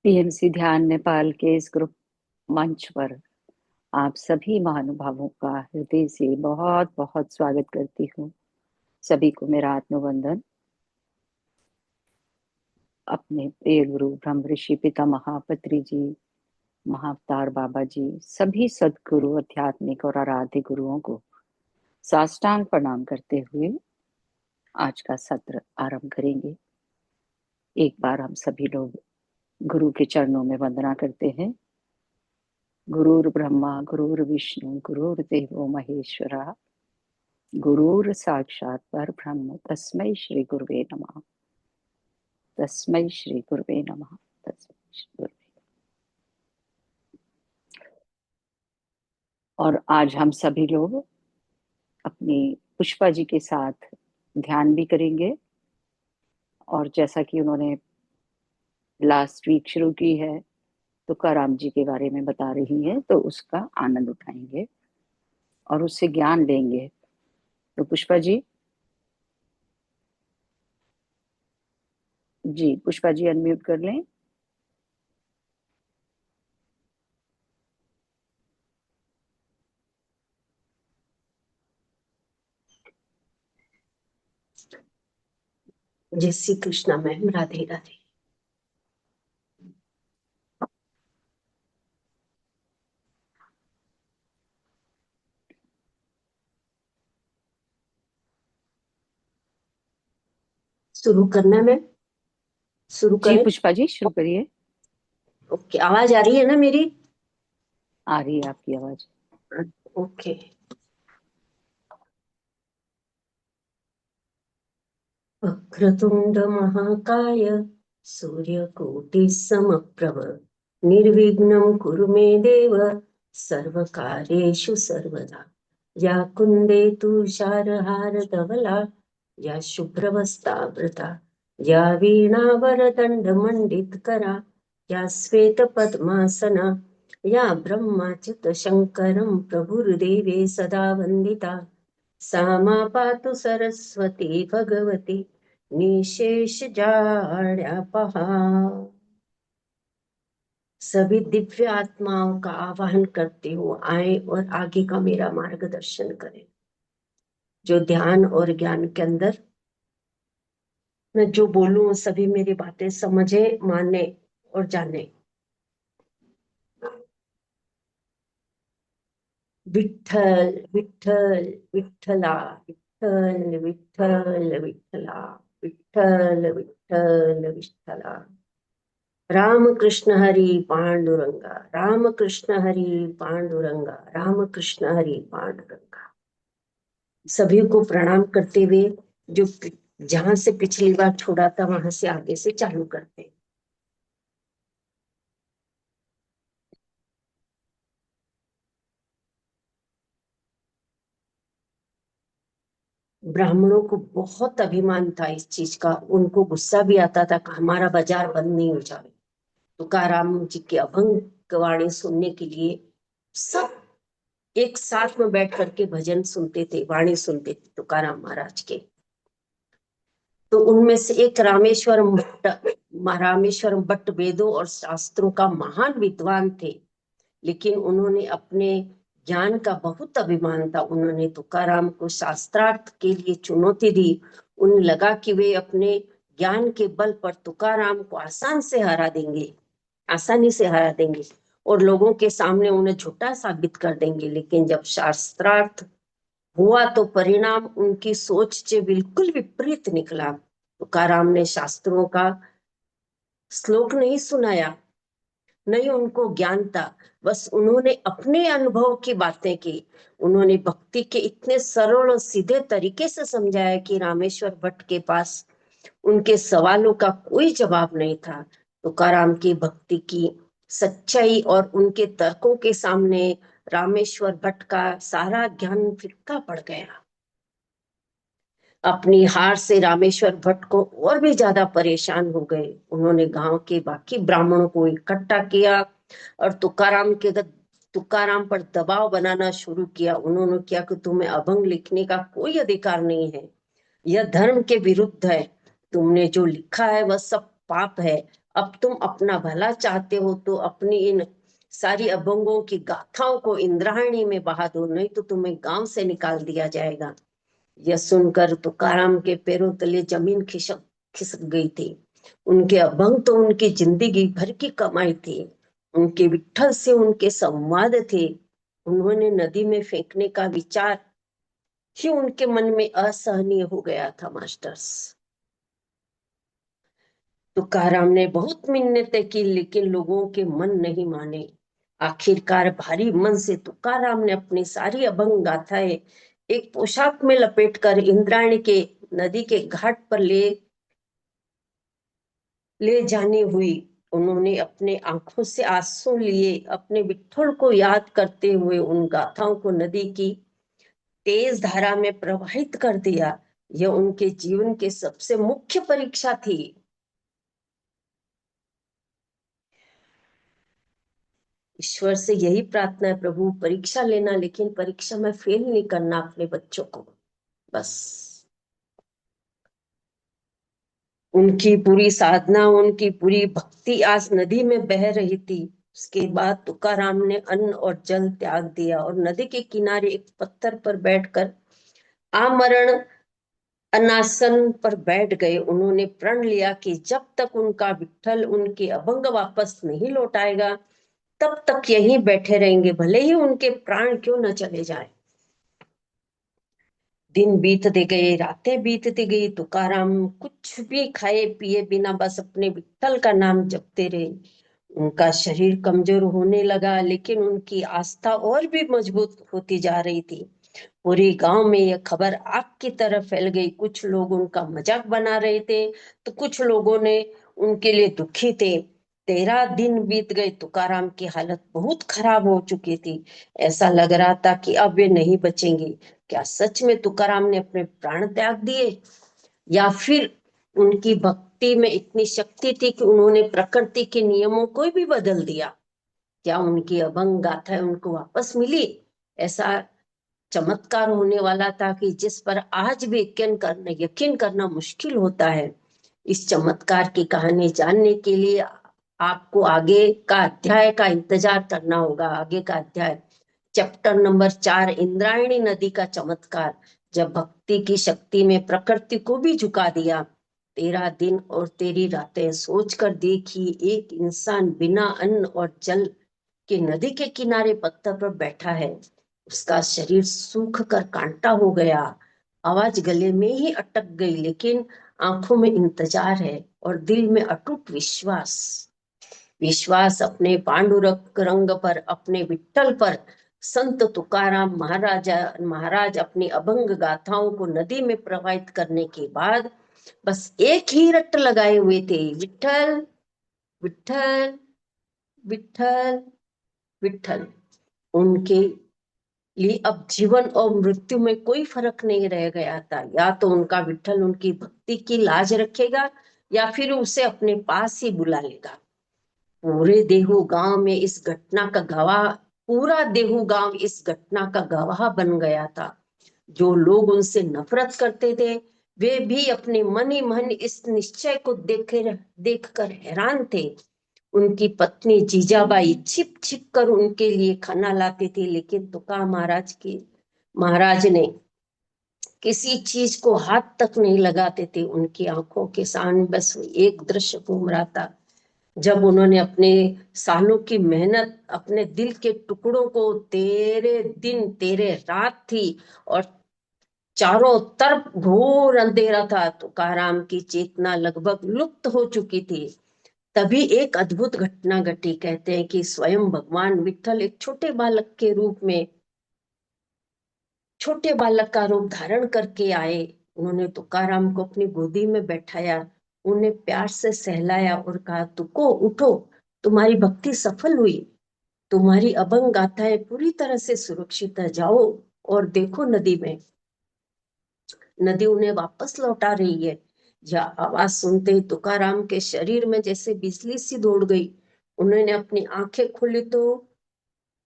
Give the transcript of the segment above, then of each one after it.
PMC ध्यान नेपाल के इस ग्रुप मंच पर आप सभी महानुभावों का हृदय से बहुत बहुत स्वागत करती हूँ। सभी को मेरा आत्मवंदन। अपने प्रिय गुरु ब्रह्म ऋषि पिता महापत्री जी, महाअवतार बाबा जी, सभी सदगुरु आध्यात्मिक और आराध्य गुरुओं को साष्टांग प्रणाम करते हुए आज का सत्र आरंभ करेंगे। एक बार हम सभी लोग गुरु के चरणों में वंदना करते हैं। गुरुर् ब्रह्मा गुरुर्विष्णु गुरुर्देवो महेश्वरा, गुरुर साक्षात परब्रह्म तस्मै श्री गुरुवे नमः। तस्मै श्री गुरुवे नमः। तस्मै श्री गुरुवे। और आज हम सभी लोग अपनी पुष्पा जी के साथ ध्यान भी करेंगे, और जैसा कि उन्होंने लास्ट वीक शुरू की है तुकाराम जी के बारे में बता रही है, तो उसका आनंद उठाएंगे और उससे ज्ञान लेंगे। तो पुष्पा जी, पुष्पा जी अनम्यूट कर लें। जय श्री कृष्णा मैम। राधे राधे। शुरू करना है मैम? शुरू जी करें? पुष्पा जी शुरू करिए। ओके, आवाज आ रही है ना मेरी? आ रही है आपकी आवाज। ओके। वक्रतुंड महाकाय सूर्यकोटि समप्रभ निर्विघ्नं कुरु मे देव सर्वकार्येषु सर्वदा। या कुन्देतु शारहारधवला या शुभ्रवस्त्रावृता या वीणावरदण्डमण्डितकरा या श्वेतपद्मासना या ब्रह्माच्युतशङ्करं प्रभुर्देवे सदा वन्दिता सा मा पातु सरस्वती भगवती निशेषजाड्यापहा। सभी दिव्य आत्माओं का आवाहन करती हूँ, आए और आगे का मेरा मार्गदर्शन करें। जो ध्यान और ज्ञान के अंदर मैं जो बोलूं सभी मेरी बातें समझे, माने और जाने। विठ्ठल विठ्ठल विठ्ठला, विठ्ठल विठ्ठल विठ्ठला, विठ्ठल विठ्ठल विठ्ठला। राम कृष्ण हरि पांडुरंगा, राम कृष्ण हरि पांडुरंगा, राम कृष्ण हरि पांडुरंगा। सभी को प्रणाम करते हुए जो जहां से पिछली बार छोड़ा था वहां से आगे से चालू करते हैं। ब्राह्मणों को बहुत अभिमान था इस चीज का, उनको गुस्सा भी आता था कि हमारा बाजार बंद नहीं हो जाए। तुकाराम जी के अभंग वाणी सुनने के लिए सब एक साथ में बैठ करके भजन सुनते थे, वाणी सुनते थे तुकाराम महाराज के। तो उनमें से एक रामेश्वरम भट्ट वेदों और शास्त्रों का महान विद्वान थे, लेकिन उन्होंने अपने ज्ञान का बहुत अभिमान था। उन्होंने तुकाराम को शास्त्रार्थ के लिए चुनौती दी। उन्हें लगा कि वे अपने ज्ञान के बल पर तुकाराम को आसानी से हरा देंगे और लोगों के सामने उन्हें झूठा साबित कर देंगे। लेकिन जब शास्त्रार्थ हुआ तो परिणाम उनकी सोच से बिल्कुल विपरीत निकला। तुकाराम ने शास्त्रों का श्लोक नहीं सुनाया, नहीं उनको ज्ञान था, बस उन्होंने अपने अनुभव की बातें की। उन्होंने भक्ति के इतने सरल और सीधे तरीके से समझाया कि रामेश्वर भट्ट के पास उनके सवालों का कोई जवाब नहीं था। तुकाराम की भक्ति की सच्चाई और उनके तर्कों के सामने रामेश्वर भट्ट का सारा ज्ञान फीका पड़ गया। अपनी हार से रामेश्वर भट्ट को और भी ज्यादा परेशान हो गए। उन्होंने गांव के बाकी ब्राह्मणों को इकट्ठा किया और तुकाराम पर दबाव बनाना शुरू किया। उन्होंने किया कि तुम्हें अभंग लिखने का कोई अधिकार नहीं है, यह धर्म के विरुद्ध है, तुमने जो लिखा है वह सब पाप है, अब तुम अपना भला चाहते हो तो अपनी इन सारी अभंगों की गाथाओं को इंद्रायणी में बहा दो, नहीं तो तुम्हें गांव से निकाल दिया जाएगा। यह सुनकर तुकाराम के पैरों तले जमीन खिसक खिसक गई थी। उनके अभंग तो उनकी जिंदगी भर की कमाई थी, उनके विठल से उनके संवाद थे। उन्होंने नदी में फेंकने का विचार ही उनके मन में असहनीय हो गया था मास्टर्स। तुकाराम ने बहुत मिन्नतें की लेकिन लोगों के मन नहीं माने। आखिरकार भारी मन से तुकाराम ने अपनी सारी अभंग गाथाएं एक पोशाक में लपेटकर इंद्रायणी के नदी के घाट पर ले जानी हुई। उन्होंने अपने आंखों से आंसू लिए अपने विठ्ठल को याद करते हुए उन गाथाओं को नदी की तेज धारा में प्रवाहित कर दिया। यह उनके जीवन की सबसे मुख्य परीक्षा थी। ईश्वर से यही प्रार्थना है, प्रभु परीक्षा लेना लेकिन परीक्षा में फेल नहीं करना अपने बच्चों को, बस। उनकी पूरी साधना, उनकी पूरी भक्ति आज नदी में बह रही थी। उसके बाद तुकाराम ने अन्न और जल त्याग दिया और नदी के किनारे एक पत्थर पर बैठकर आमरण अनासन पर बैठ गए। उन्होंने प्रण लिया कि जब तक उनका विठ्ठल उनके अभंग वापस नहीं लौटाएगा तब तक यहीं बैठे रहेंगे, भले ही उनके प्राण क्यों न चले जाए। दिन बीतते गए, रातें बीतती गई, तुकाराम कुछ भी खाए पिए बिना बस अपने विठ्ठल का नाम जपते रहे। उनका शरीर कमजोर होने लगा लेकिन उनकी आस्था और भी मजबूत होती जा रही थी। पूरे गांव में यह खबर आग की तरह फैल गई। कुछ लोग उनका मजाक बना रहे थे तो कुछ लोगों ने उनके लिए दुखी थे। 13 दिन बीत गए, तुकाराम की हालत बहुत खराब हो चुकी थी। ऐसा लग रहा था कि अब वे नहीं बचेंगे। क्या सच में तुकाराम ने अपने प्राण त्याग दिए, या फिर उनकी भक्ति में इतनी शक्ति थी कि उन्होंने प्रकृति के नियमों को भी बदल दिया? क्या उनकी अभंग गाथाएं उनको वापस मिली? ऐसा चमत्कार होने वाला था कि जिस पर आज भी यकीन करना मुश्किल होता है। इस चमत्कार की कहानी जानने के लिए आपको आगे का अध्याय का इंतजार करना होगा। आगे का अध्याय चैप्टर नंबर 4, इंद्रायणी नदी का चमत्कार, जब भक्ति की शक्ति में प्रकृति को भी झुका दिया। 13 दिन और 13 रातें सोच कर देखिए, एक इंसान बिना अन्न और जल के नदी के किनारे पत्थर पर बैठा है। उसका शरीर सूख कर कांटा हो गया, आवाज गले में ही अटक गई, लेकिन आंखों में इंतजार है और दिल में अटूट विश्वास। विश्वास अपने पांडुरंग रंग पर, अपने विठ्ठल पर। संत तुकाराम महाराज अपनी अभंग गाथाओं को नदी में प्रवाहित करने के बाद बस एक ही रट लगाए हुए थे, विठ्ठल विठ्ठल विठ्ठल विठ्ठल। उनके लिए अब जीवन और मृत्यु में कोई फर्क नहीं रह गया था। या तो उनका विठ्ठल उनकी भक्ति की लाज रखेगा या फिर उसे अपने पास ही बुला लेगा। पूरे देहू गांव में इस घटना का गवाह पूरा देहू गांव इस घटना का गवाह बन गया था। जो लोग उनसे नफरत करते थे वे भी अपने मन ही मन इस निश्चय को देखकर हैरान थे। उनकी पत्नी जीजाबाई छिप छिप कर उनके लिए खाना लाती थी, लेकिन तुका महाराज ने किसी चीज को हाथ तक नहीं लगाते थे। उनकी आंखों के सामने बस एक दृश्य घूम रहा था, जब उन्होंने अपने सालों की मेहनत, अपने दिल के टुकड़ों को, तेरे दिन तेरे रात थी और चारों तरफ घोर अंधेरा था, तुकाराम की चेतना लगभग लुप्त हो चुकी थी। तभी एक अद्भुत घटना घटी। कहते हैं कि स्वयं भगवान विठ्ठल एक छोटे बालक के रूप में, छोटे बालक का रूप धारण करके आए। उन्होंने तुकाराम को अपनी गोदी में बैठाया, उन्हें प्यार से सहलाया और कहा, तुको उठो, तुम्हारी भक्ति सफल हुई, तुम्हारी अभंग गाथाएं पूरी तरह से सुरक्षित है, जाओ और देखो नदी में। नदी उन्हें वापस लौटा रही है। यह आवाज सुनते ही तुकाराम के शरीर में जैसे बिजली सी दौड़ गई। उन्होंने अपनी आंखें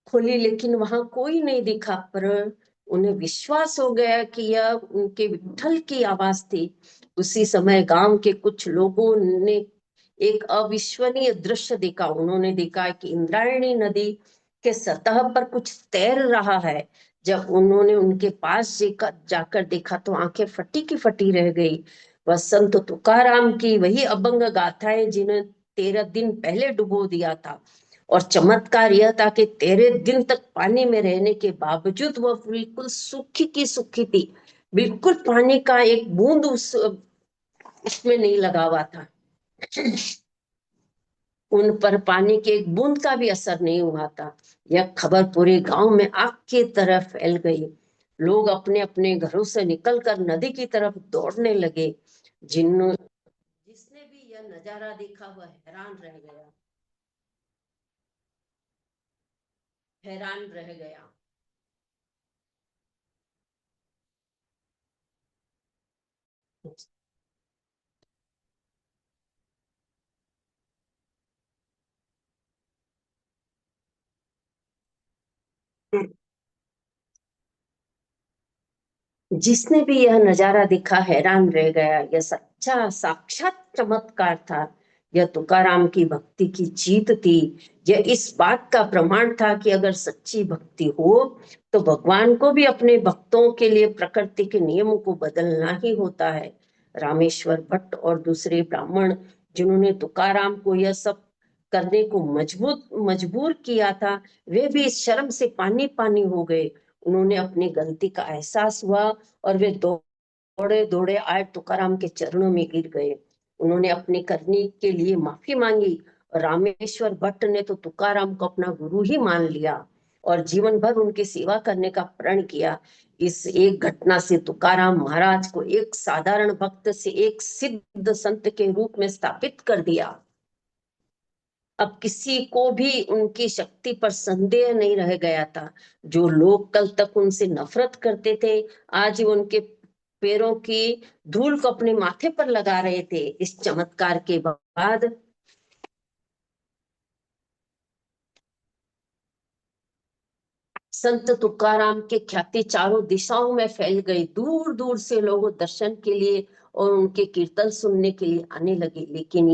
खोली लेकिन वहां कोई नहीं दिखा, पर उन्हें विश्वास हो गया कि यह उनके विठ्ठल की आवाज थी। उसी समय गांव के कुछ लोगों ने एक अविश्वनीय दृश्य देखा। उन्होंने देखा कि इंद्रायणी नदी के सतह पर कुछ तैर रहा है। जब उन्होंने उनके पास जाकर देखा तो आंखें फटी की फटी रह गई। वह संत तुकाराम की वही अभंग गाथाएं जिन्हें 13 दिन पहले डुबो दिया था। और चमत्कार यह था कि 13 दिन तक पानी में रहने के बावजूद वह बिल्कुल सूखी की सूखी थी। बिल्कुल पानी का एक बूंद उसमें नहीं लगा हुआ था। उन पर पानी के एक बूंद का भी असर नहीं हुआ था। यह खबर पूरे गांव में आग की तरह फैल गई। लोग अपने अपने घरों से निकलकर नदी की तरफ दौड़ने लगे। जिसने भी यह नजारा देखा वह हैरान रह गया, हैरान रह गया। जिसने भी यह नजारा देखा हैरान रह गया। यह सच्चा साक्षात चमत्कार था। यह तुकाराम की भक्ति की जीत थी। यह इस बात का प्रमाण था कि अगर सच्ची भक्ति हो तो भगवान को भी अपने भक्तों के लिए प्रकृति के नियमों को बदलना ही होता है। रामेश्वर भट्ट और दूसरे ब्राह्मण जिन्होंने तुकाराम को यह सब करने को मजबूर किया था, वे भी इस शर्म से पानी पानी हो गए। उन्होंने अपनी गलती का एहसास हुआ और वे दौड़े दौड़े आए तुकाराम के चरणों में गिर गए। उन्होंने अपनी करनी के लिए माफी मांगी। और रामेश्वर भट्ट ने तो तुकाराम को अपना गुरु ही मान लिया और जीवन भर उनकी सेवा करने का प्रण किया। इस एक घटना से तुकाराम महाराज को एक साधारण भक्त से एक सिद्ध संत के रूप में स्थापित कर दिया। अब किसी को भी उनकी शक्ति पर संदेह नहीं रह गया था। जो लोग कल तक उनसे नफरत करते थे, आज वो उनके पैरों की धूल को अपने माथे पर लगा रहे थे। इस चमत्कार के बाद संत तुकाराम की ख्याति चारों दिशाओं में फैल गई। दूर दूर से लोग दर्शन के लिए और उनके कीर्तन सुनने के लिए आने लगे। लेकिन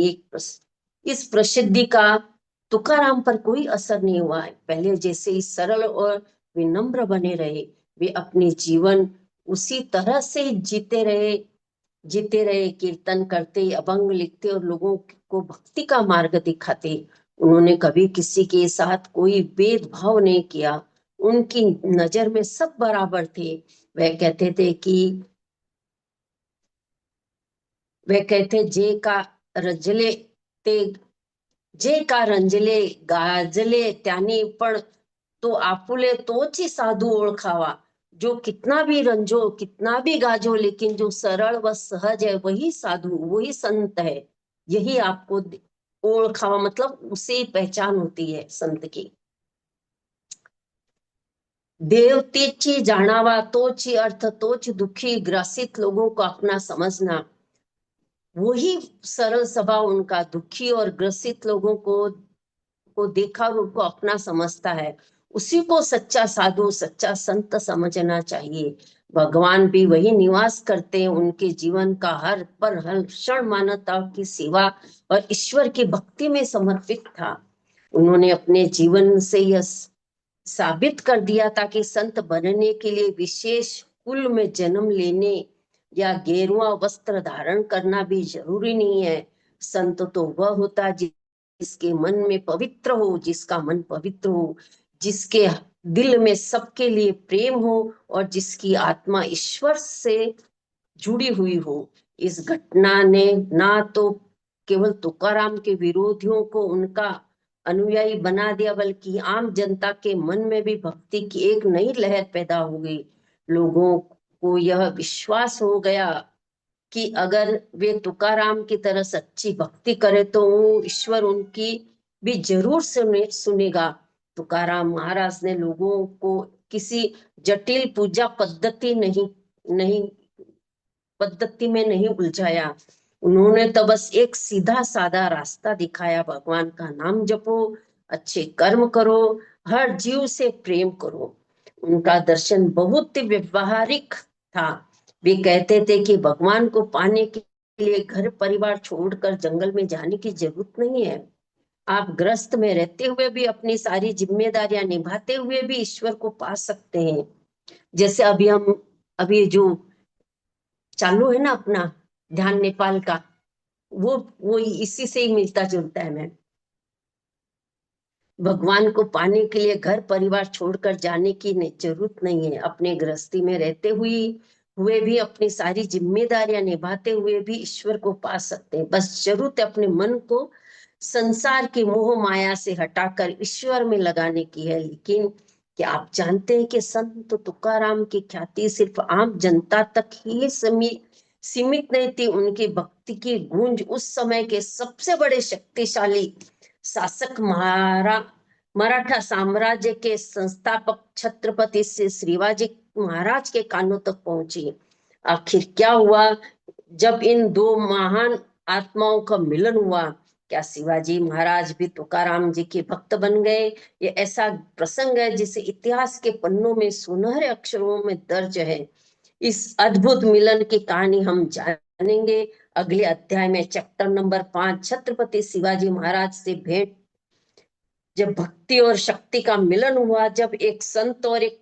इस प्रसिद्धि का तुकाराम पर कोई असर नहीं हुआ। पहले जैसे ही सरल और विनम्र बने रहे। वे अपने जीवन उसी तरह से जीते रहे, कीर्तन करते, अभंग लिखते और लोगों को भक्ति का मार्ग दिखाते। उन्होंने कभी किसी के साथ कोई भेदभाव नहीं किया। उनकी नजर में सब बराबर थे। वह कहते थे कि वह कहते रजले ते जे का रंजले गाजले त्यानी पण तो आपुले तोची साधू ओळखावा। जो कितना भी रंजो कितना भी गाजो, लेकिन जो सरल व सहज है वही साधु वही संत है। यही आपको ओळखावा मतलब उसे पहचान होती है संत की। देवतेची जानावा तोची अर्थ तोच दुखी ग्रसित लोगों को अपना समझना। वही सरल स्वभाव उनका दुखी और ग्रसित लोगों को देखा और उनको अपना समझता है। उसी को सच्चा साधु सच्चा संत समझना चाहिए। भगवान भी वही निवास करते हैं। उनके जीवन का हर पर हर क्षण मानवता की सेवा और ईश्वर की भक्ति में समर्पित था। उन्होंने अपने जीवन से यह साबित कर दिया था कि संत बनने के लिए विशेष कुल में जन्म लेने या गेरुआ वस्त्र धारण करना भी जरूरी नहीं है। संत तो वह होता जिसके मन में पवित्र हो, जिसका मन पवित्र हो, जिसके दिल में सबके लिए प्रेम हो और जिसकी आत्मा ईश्वर से जुड़ी हुई हो। इस घटना ने ना तो केवल तुकाराम के विरोधियों को उनका अनुयायी बना दिया, बल्कि आम जनता के मन में भी भक्ति की एक नई लहर पैदा हो गई। लोगों को यह विश्वास हो गया कि अगर वे तुकाराम की तरह सच्ची भक्ति करे तो ईश्वर उनकी भी जरूर सुनेगा। तुकाराम महाराज ने लोगों को किसी जटिल पूजा पद्धति में नहीं उलझाया। उन्होंने तो बस एक सीधा साधा रास्ता दिखाया। भगवान का नाम जपो, अच्छे कर्म करो, हर जीव से प्रेम करो। उनका दर्शन बहुत ही व्यवहारिक था। वे कहते थे कि भगवान को पाने के लिए घर परिवार छोड़कर जंगल में जाने की जरूरत नहीं है। आप ग्रस्त में रहते हुए भी अपनी सारी जिम्मेदारियां निभाते हुए भी ईश्वर को पा सकते हैं। जैसे अभी जो चालू है ना अपना ध्यान नेपाल का, वो इसी से ही मिलता जुलता है मैम। भगवान को पाने के लिए घर परिवार छोड़कर जाने की जरूरत नहीं है। अपने गृहस्थी में रहते हुए भी अपनी सारी जिम्मेदारियां निभाते हुए भी ईश्वर को पा सकते हैं। बस जरूरत है अपने मन को संसार की मोह माया से हटाकर ईश्वर में लगाने की है। लेकिन क्या आप जानते हैं कि संत तुकाराम की ख्याति सिर्फ आम जनता तक ही सीमित नहीं थी। उनकी भक्ति की गूंज उस समय के सबसे बड़े शक्तिशाली शासक मराठा साम्राज्य के संस्थापक छत्रपति श्री शिवाजी महाराज के कानों तक पहुंची। आखिर क्या हुआ जब इन दो महान आत्माओं का मिलन हुआ? क्या शिवाजी महाराज भी तुकाराम जी के भक्त बन गए? ये ऐसा प्रसंग है जिसे इतिहास के पन्नों में सुनहरे अक्षरों में दर्ज है। इस अद्भुत मिलन की कहानी हम जानेंगे अगले अध्याय में, चैप्टर नंबर 5, छत्रपति शिवाजी महाराज से भेंट। जब भक्ति और शक्ति का मिलन हुआ, जब एक संत और एक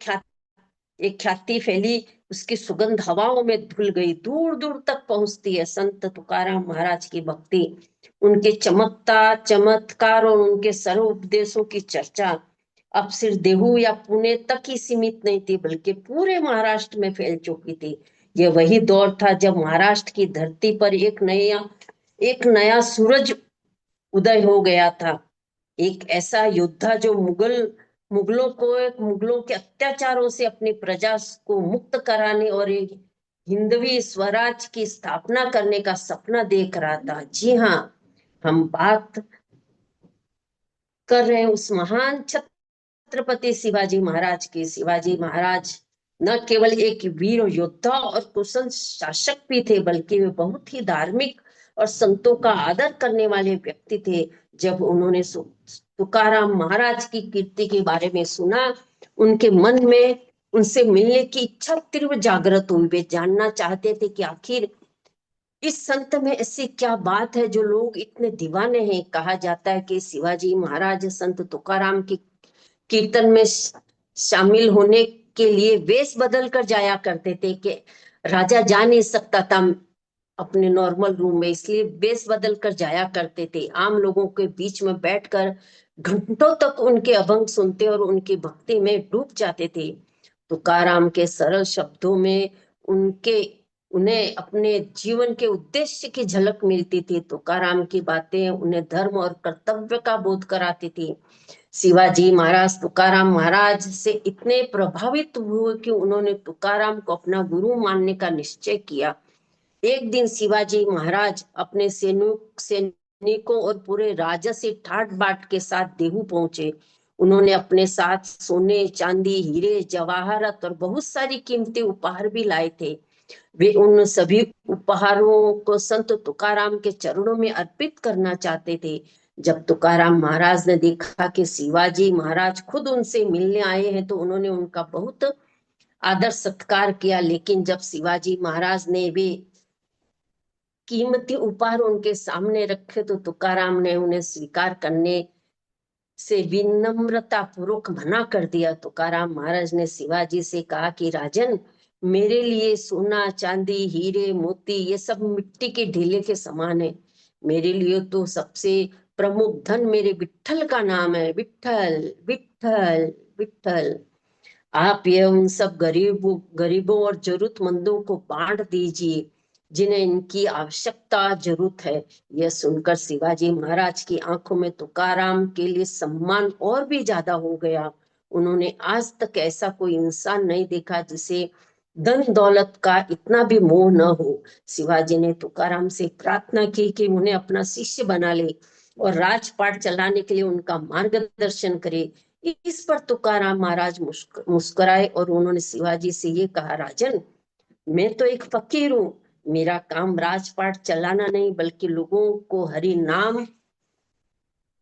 ख्याति फैली, उसकी सुगंध हवाओं में धुल गई, दूर दूर तक पहुंचती है। संत तुकाराम महाराज की भक्ति, उनके चमत्कार और उनके सर्व उपदेशों की चर्चा अब सिर्फ देहू या पुणे तक ही सीमित नहीं थी, बल्कि पूरे महाराष्ट्र में फैल चुकी थी। ये वही दौर था जब महाराष्ट्र की धरती पर एक नया सूरज उदय हो गया था। एक ऐसा योद्धा जो मुगलों के अत्याचारों से अपनी प्रजा को मुक्त कराने और एक हिंदवी स्वराज की स्थापना करने का सपना देख रहा था। जी हाँ, हम बात कर रहे हैं उस महान छत्रपति शिवाजी महाराज की। शिवाजी महाराज न केवल एक वीर योद्धा और कुशल शासक भी थे, बल्कि वे बहुत ही धार्मिक और संतों का आदर करने वाले व्यक्ति थे। जब उन्होंने तुकाराम महाराज की कीर्ति के बारे में सुना, उनके मन में उनसे मिलने की इच्छा तीव्र जागृत हुई। वे जानना चाहते थे कि आखिर इस संत में ऐसी क्या बात है जो लोग इतने दीवाने हैं। कहा जाता है कि शिवाजी महाराज संत तुकाराम की कीर्तन में शामिल होने के लिए वेश बदल कर जाया करते थे कि राजा जा नहीं सकता था अपने नॉर्मल रूम में, इसलिए वेश बदल कर जाया करते थे। आम लोगों के बीच में बैठकर घंटों तक उनके अभंग सुनते और उनकी भक्ति में डूब जाते थे। तुकाराम के सरल शब्दों में उन्हें अपने जीवन के उद्देश्य की झलक मिलती थी। तुकाराम की बातें उन्हें धर्म और कर्तव्य का बोध कराती थी। शिवाजी महाराज तुकाराम महाराज से इतने प्रभावित हुए कि उन्होंने तुकाराम को अपना गुरु मानने का निश्चय किया। एक दिन शिवाजी महाराज अपने सैनिकों और पूरे राजसी ठाट बाट के साथ देहू पहुंचे। उन्होंने अपने साथ सोने चांदी हीरे जवाहरात और बहुत सारी कीमती उपहार भी लाए थे। वे उन सभी उपहारों को संत तुकाराम के चरणों में अर्पित करना चाहते थे। जब तुकाराम महाराज ने देखा कि शिवाजी महाराज खुद उनसे मिलने आए हैं, तो उन्होंने उनका बहुत आदर सत्कार किया। लेकिन जब शिवाजी महाराज ने वे कीमती उपहार उनके सामने रखे, तो तुकाराम ने उन्हें स्वीकार करने से विनम्रता पूर्वक मना कर दिया। तुकाराम महाराज ने शिवाजी से कहा कि राजन, मेरे लिए सोना चांदी हीरे मोती ये सब मिट्टी के ढीले के समान है। मेरे लिए तो सबसे प्रमुख धन मेरे विट्ठल का नाम है। विट्ठल विट्ठल विट्ठल। आप ये उन सब गरीबों और जरूरतमंदों को बांट दीजिए जिन्हें इनकी आवश्यकता जरूरत है। यह सुनकर शिवाजी महाराज की आंखों में तुकाराम के लिए सम्मान और भी ज्यादा हो गया। उन्होंने आज तक ऐसा कोई इंसान नहीं देखा जिसे धन दौलत का इतना भी मोह न हो। शिवाजी ने तुकाराम से प्रार्थना की कि उन्हें अपना शिष्य बना ले और राजपाट चलाने के लिए उनका मार्गदर्शन करे। इस पर तुकाराम महाराज मुस्कुराए और उन्होंने शिवाजी से ये कहा, राजन, मैं तो एक फकीर हूँ। मेरा काम राजपाट चलाना नहीं, बल्कि लोगों को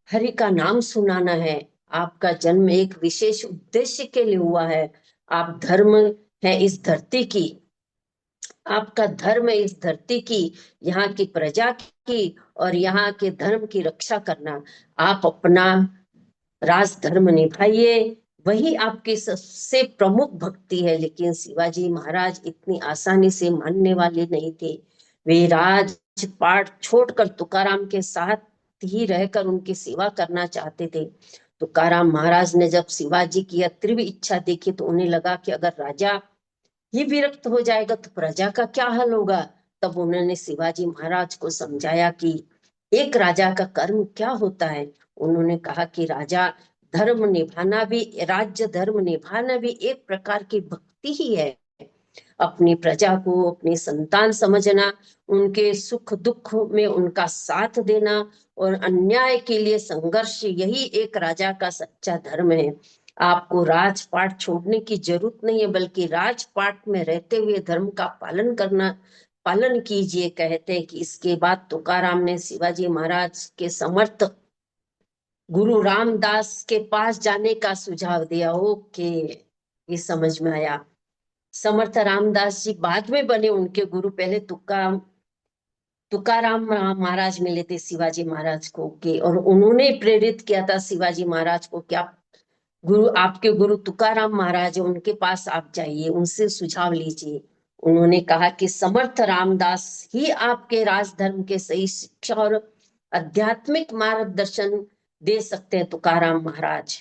हरि का नाम सुनाना है। आपका जन्म एक विशेष उद्देश्य के लिए हुआ है। आप धर्म है इस धरती की आपका धर्म है इस धरती की, यहाँ की प्रजा की और यहाँ के धर्म की रक्षा करना। आप अपना राज धर्म निभाइए, वही आपकी सबसे प्रमुख भक्ति है। लेकिन शिवाजी महाराज इतनी आसानी से मानने वाले नहीं थे। वे राजपाट छोड़कर तुकाराम के साथ ही रहकर उनकी सेवा करना चाहते थे। तुकाराम महाराज ने जब शिवाजी की यह तीव्र इच्छा देखी तो उन्हें लगा कि अगर राजा ही विरक्त हो जाएगा तो प्रजा का क्या हाल होगा। तब उन्होंने शिवाजी महाराज को समझाया कि एक राजा का कर्म क्या होता है। उन्होंने कहा कि राजा धर्म निभाना भी, राज्य धर्म निभाना भी एक प्रकार की भक्ति ही है। अपनी प्रजा को अपनी संतान समझना, उनके सुख दुख में उनका साथ देना और अन्याय के लिए संघर्ष, यही एक राजा का सच्चा धर्म है। आपको राजपाट छोड़ने की जरूरत नहीं है, बल्कि राजपाट में रहते हुए धर्म का पालन कीजिए, कहते हैं कि इसके बाद तुकाराम ने शिवाजी महाराज के समर्थ गुरु रामदास के पास जाने का सुझाव दिया। ओके, ये समझ में आया। समर्थ रामदास जी बाद में बने उनके गुरु, पहले तुकाराम महाराज मिले थे शिवाजी महाराज को के, और उन्होंने प्रेरित किया था शिवाजी महाराज को क्या गुरु, आपके गुरु तुकाराम महाराज है, उनके पास आप जाइए, उनसे सुझाव लीजिए। उन्होंने कहा कि समर्थ रामदास ही आपके राजधर्म के सही शिक्षा और आध्यात्मिक मार्गदर्शन दे सकते हैं। तुकाराम महाराज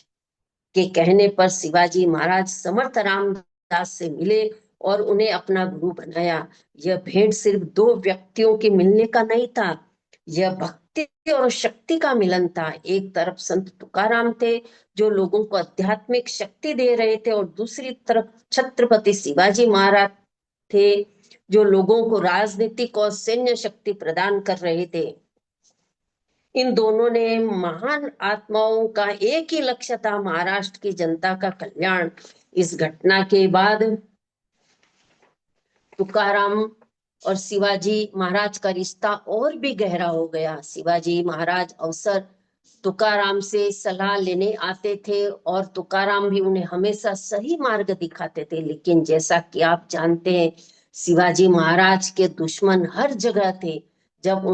के कहने पर शिवाजी महाराज समर्थ रामदास से मिले और उन्हें अपना गुरु बनाया। यह भेंट सिर्फ दो व्यक्तियों के मिलने का नहीं था, यह भक्ति और शक्ति का मिलन था। एक तरफ संत तुकाराम थे जो लोगों को आध्यात्मिक शक्ति दे रहे थे, और दूसरी तरफ छत्रपति शिवाजी महाराज थे जो लोगों को राजनीतिक और सैन्य शक्ति प्रदान कर रहे थे। इन दोनों ने महान आत्माओं का एक ही लक्ष्य था, महाराष्ट्र की जनता का कल्याण। इस घटना के बाद तुकाराम और शिवाजी महाराज का रिश्ता और भी गहरा हो गया। शिवाजी महाराज अवसर तुकाराम से सलाह लेने आते थे और तुकाराम भी उन्हें हमेशा सही मार्ग दिखाते थे। लेकिन जैसा कि आप जानते हैं, शिवाजी महाराज के दुश्मन हर जगह थे। जब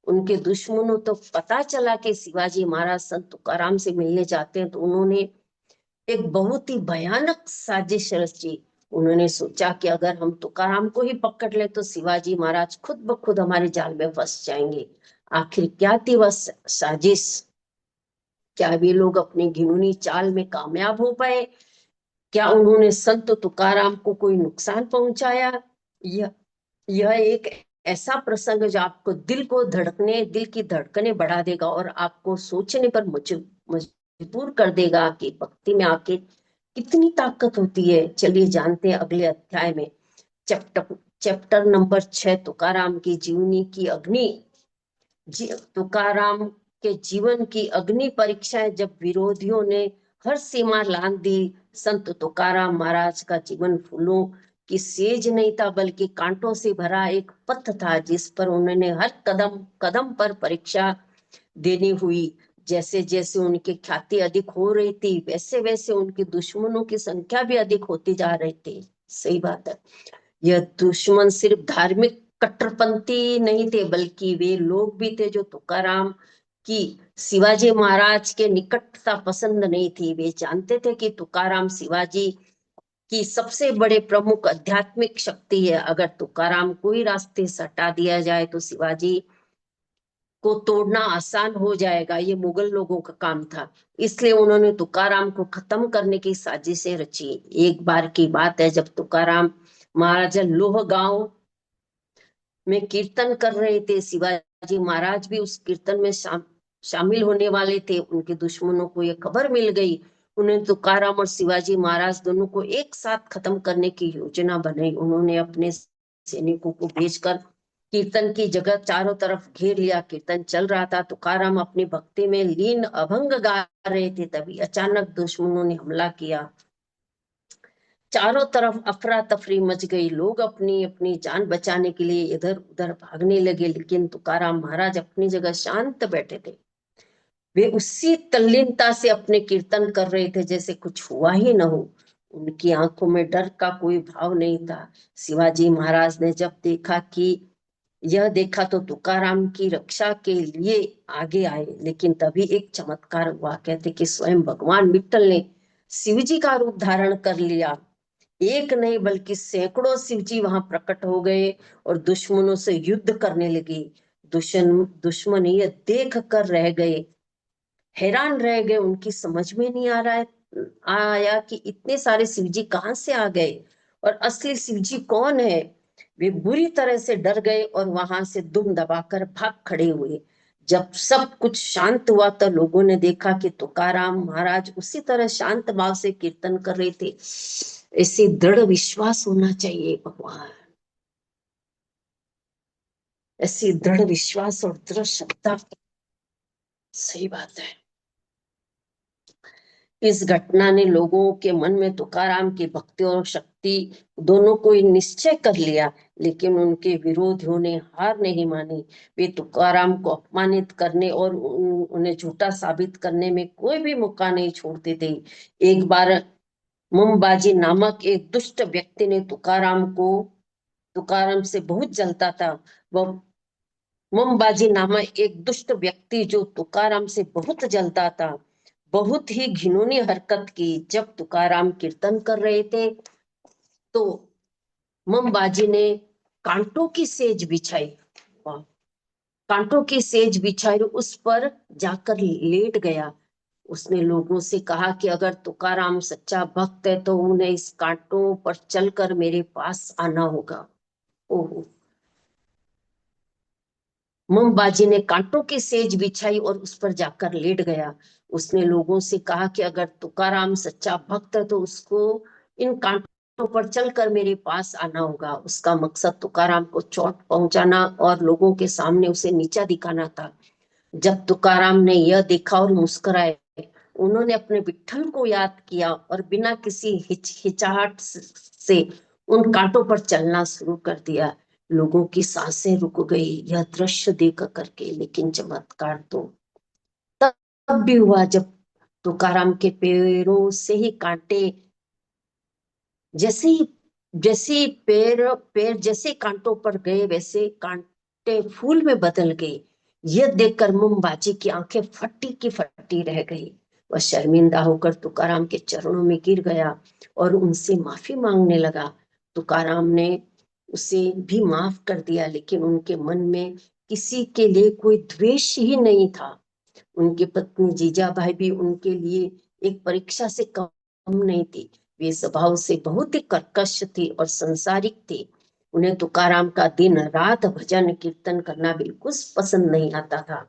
उनके दुश्मनों तो पता चला कि शिवाजी महाराज संत तुकाराम से मिलने जाते हैं, तो उन्होंने एक बहुत ही भयानक साजिश रची। उन्होंने सोचा कि अगर हम तुकाराम को ही पकड़ ले तो शिवाजी महाराज खुद ब खुद हमारे जाल में फंस जाएंगे। आखिर क्या थी वह साजिश? क्या वे लोग अपनी घिनौनी चाल में कामयाब हो पाए? क्या उन्होंने संत तुकाराम को कोई नुकसान पहुंचाया? यह एक ऐसा प्रसंग जो आपको दिल की धड़कने बढ़ा देगा और आपको सोचने पर मजबूर कर देगा कि भक्ति में आके कितनी ताकत होती है। चलिए जानते हैं अगले अध्याय में। चैप्टर नंबर 6, तुकाराम की जीवनी की अग्नि। तुकाराम के जीवन की अग्नि परीक्षाएं। जब विरोधियों ने हर सीमा लांघ दी, संत तुकाराम महाराज का जीवन फूलों की सेज नहीं था, बल्कि कांटों से भरा एक पथ था जिस पर उन्होंने हर कदम कदम पर परीक्षा देनी हुई। जैसे जैसे उनकी ख्याति अधिक हो रही थी, वैसे वैसे उनके दुश्मनों की संख्या भी अधिक होती जा रही थी। सही बात है। यह दुश्मन सिर्फ धार्मिक कट्टरपंथी नहीं थे, बल्कि वे लोग भी थे जो तुकाराम की शिवाजी महाराज के निकटता पसंद नहीं थी। वे जानते थे कि तुकाराम शिवाजी की सबसे बड़े प्रमुख आध्यात्मिक शक्ति है। अगर तुकाराम को ही रास्ते से हटा दिया जाए तो शिवाजी को तोड़ना आसान हो जाएगा। ये मुगल लोगों का काम था। इसलिए उन्होंने तुकाराम को खत्म करने की साजिशें रची। एक बार की बात है, जब तुकाराम महाराज लोह गांव में कीर्तन कर रहे थे, शिवाजी महाराज भी उस कीर्तन में शामिल होने वाले थे। उनके दुश्मनों को यह खबर मिल गई। उन्हें तुकाराम और शिवाजी महाराज दोनों को एक साथ खत्म करने की योजना बनाई। उन्होंने अपने सैनिकों को भेजकर कीर्तन की जगह चारों तरफ घेर लिया। कीर्तन चल रहा था, तुकाराम अपनी भक्ति में लीन अभंग गा रहे थे। तभी अचानक दुश्मनों ने हमला किया। चारों तरफ अफरा तफरी मच गई। लोग अपनी अपनी जान बचाने के लिए इधर उधर भागने लगे, लेकिन तुकाराम महाराज अपनी जगह शांत बैठे थे। वे उसी तल्लीनता से अपने कीर्तन कर रहे थे जैसे कुछ हुआ ही न हो। उनकी आंखों में डर का कोई भाव नहीं था। शिवाजी महाराज ने जब देखा तो तुकाराम की रक्षा के लिए आगे आए, लेकिन तभी एक चमत्कार हुआ। कहते कि स्वयं भगवान विठ्ठल ने शिव जी का रूप धारण कर लिया। एक नहीं बल्कि सैकड़ों शिव जी वहां प्रकट हो गए और दुश्मनों से युद्ध करने लगे। दुश्मन ये देख कर रह गए, हैरान रह गए। उनकी समझ में नहीं आया कि इतने सारे शिवजी कहाँ से आ गए और असली शिवजी कौन है। वे बुरी तरह से डर गए और वहां से दुम दबाकर भाग खड़े हुए। जब सब कुछ शांत हुआ तो लोगों ने देखा कि तुकाराम महाराज उसी तरह शांत भाव से कीर्तन कर रहे थे। ऐसे दृढ़ विश्वास होना चाहिए भगवान, ऐसी दृढ़ विश्वास और दृढ़ श्रद्धा। सही बात है। इस घटना ने लोगों के मन में तुकाराम की भक्ति और शक्ति दोनों को ही निश्चय कर लिया, लेकिन उनके विरोधियों ने हार नहीं मानी। वे तुकाराम को अपमानित करने और उन्हें झूठा साबित करने में कोई भी मौका नहीं छोड़ते थे। एक बार मुमबाजी नामक एक दुष्ट व्यक्ति ने तुकाराम से बहुत जलता था। वह मुमबाजी नामक एक दुष्ट व्यक्ति जो तुकाराम से बहुत जलता था, बहुत ही घिनौनी हरकत की। जब तुकाराम कीर्तन कर रहे थे तो मुमबाजी ने कांटों की सेज बिछाई। कांटों की सेज बिछाई, उस पर जाकर लेट गया। उसने लोगों से कहा कि अगर तुकाराम सच्चा भक्त है तो उन्हें इस कांटों पर चलकर मेरे पास आना होगा। ओह, मुमबाजी ने कांटों की सेज बिछाई और उस पर जाकर लेट गया। उसने लोगों से कहा कि अगर तुकाराम सच्चा भक्त है तो उसको इन कांटों पर चलकर मेरे पास आना होगा। उसका मकसद तुकाराम को चोट पहुंचाना और लोगों के सामने उसे नीचा दिखाना था। जब तुकाराम ने यह देखा और मुस्कुराए, उन्होंने अपने विठ्ठल को याद किया और बिना किसी हिचकिचाहट से उन कांटों पर चलना शुरू कर दिया। लोगों की सांसें रुक गई यह दृश्य देख करके। लेकिन चमत्कार तो तब भी हुआ जब तुकाराम के पैरों से ही कांटे, जैसे ही जैसे ही पैर पैर जैसे कांटों पर गए वैसे कांटे फूल में बदल गए। यह देखकर मुमबाजी की आंखें फटी की फटी रह गई। वह शर्मिंदा होकर तुकाराम के चरणों में गिर गया और उनसे माफी मांगने लगा। तुकाराम ने उसे भी माफ कर दिया, लेकिन उनके मन में किसी के लिए कोई द्वेष ही नहीं था। उनकी पत्नी जीजाबाई भी उनके लिए एक परीक्षा से कम नहीं थी। वे स्वभाव से बहुत ही कर्कश थी और संसारिक थी। उन्हें तुकाराम का दिन रात भजन कीर्तन करना बिल्कुल पसंद नहीं आता था।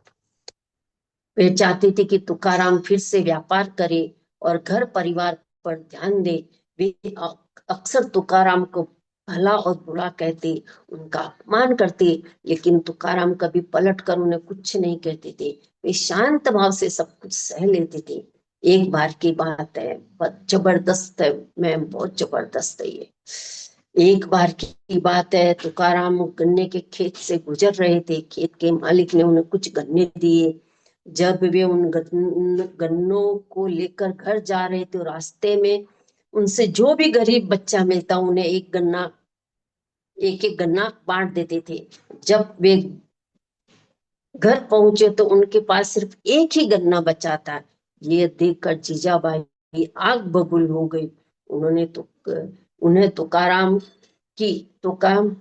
वे चाहते थे कि तुकाराम फिर से व्यापार करे और घर परिवार पर ध्यान दे। वे अक्सर तुकाराम को भला और बुरा कहते, उनका अपमान करते, लेकिन तुकाराम कभी पलट कर उन्हें कुछ नहीं कहते थे। वे शांत भाव से सब कुछ सह लेते थे। एक बार की बात है, बहुत जबरदस्त है, मैं बहुत जबरदस्त है ये। एक बार की बात है, तुकाराम गन्ने के खेत से गुजर रहे थे। खेत के मालिक ने उन्हें कुछ गन्ने दिए। जब वे उन गन्नों को लेकर घर जा रहे थे, रास्ते में उनसे जो भी गरीब बच्चा मिलता उन्हें एक एक गन्ना बांट देते थे। जब वे घर पहुंचे तो उनके पास सिर्फ एक ही गन्ना बचा था। ये देखकर जीजाबाई आग बबूल हो गई। उन्होंने तो उन्हें तुकाराम की तुकाराम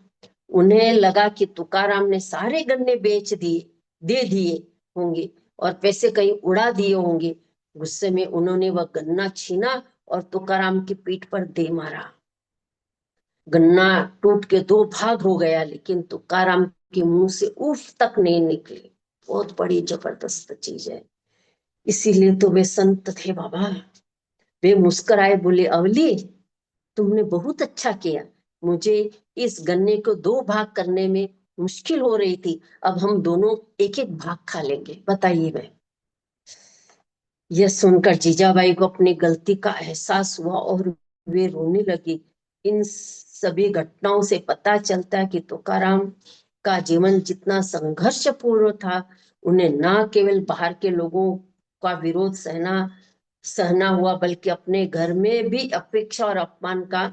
उन्हें लगा कि तुकाराम ने सारे गन्ने दे दिए होंगे और पैसे कहीं उड़ा दिए होंगे। गुस्से में उन्होंने वह गन्ना छीना और तुकाराम की पीठ पर दे मारा। गन्ना टूट के दो भाग हो गया, लेकिन तुकाराम के मुंह से उफ तक नहीं निकली। बहुत बड़ी जबरदस्त चीज है। इसीलिए तो वे संत थे बाबा। वे मुस्कुराए, बोले अवली तुमने बहुत अच्छा किया। मुझे इस गन्ने को दो भाग करने में मुश्किल हो रही थी। अब हम दोनों एक एक भाग खा लेंगे। बताइए। मैं यह सुनकर जीजाबाई को अपनी गलती का एहसास हुआ और वे रोने लगी। इन सभी घटनाओं से पता चलता है कि तुकाराम का जीवन जितना संघर्षपूर्ण था, उन्हें न केवल बाहर के लोगों का विरोध सहना सहना हुआ, बल्कि अपने घर में भी अपेक्षा और अपमान का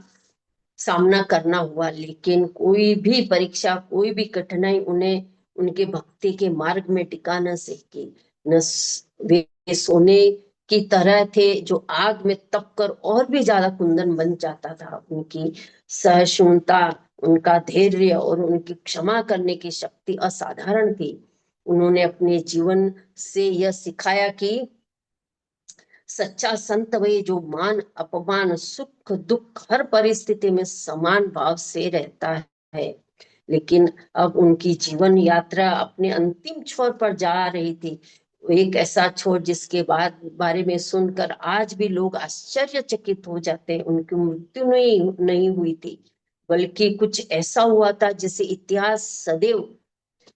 सामना करना हुआ। लेकिन कोई भी परीक्षा, कोई भी कठिनाई उन्हें उनके भक्ति के मार्ग में टिका न सकी। वे सोने की तरह थे जो आग में तप कर और भी ज्यादा कुंदन बन जाता था। उनकी सहिष्णुता, उनका धैर्य और उनकी क्षमा करने की शक्ति असाधारण थी। उन्होंने अपने जीवन से यह सिखाया कि सच्चा संत वही जो मान अपमान सुख दुख हर परिस्थिति में समान भाव से रहता है। लेकिन अब उनकी जीवन यात्रा अपने अंतिम छोर पर जा रही थी। एक ऐसा छोर जिसके बारे में सुनकर आज भी लोग आश्चर्यचकित हो जाते हैं। उनकी मृत्यु नहीं हुई थी, बल्कि कुछ ऐसा हुआ था जिसे इतिहास सदैव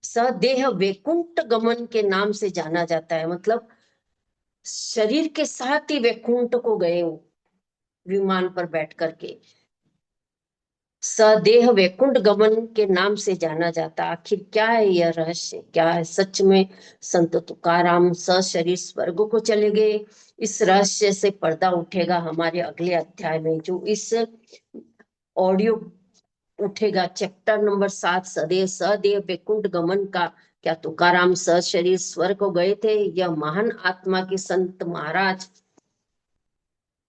सदेह वैकुंठ गमन के नाम से जाना जाता है। मतलब शरीर के साथ ही वैकुंठ को गए वो, विमान पर बैठ करके। सदेह वैकुंठ गमन के नाम से जाना जाता। आखिर क्या है यह रहस्य, क्या है सच में संत तुकाराम सशरीर स्वर्ग को चले गए? इस रहस्य से पर्दा उठेगा हमारे अगले अध्याय में, जो इस ऑडियो उठेगा, चैप्टर नंबर 7, सदेव वैकुंठ गमन का। क्या तुकाराम सशरीर स्वर्ग को गए थे? यह महान आत्मा के संत महाराज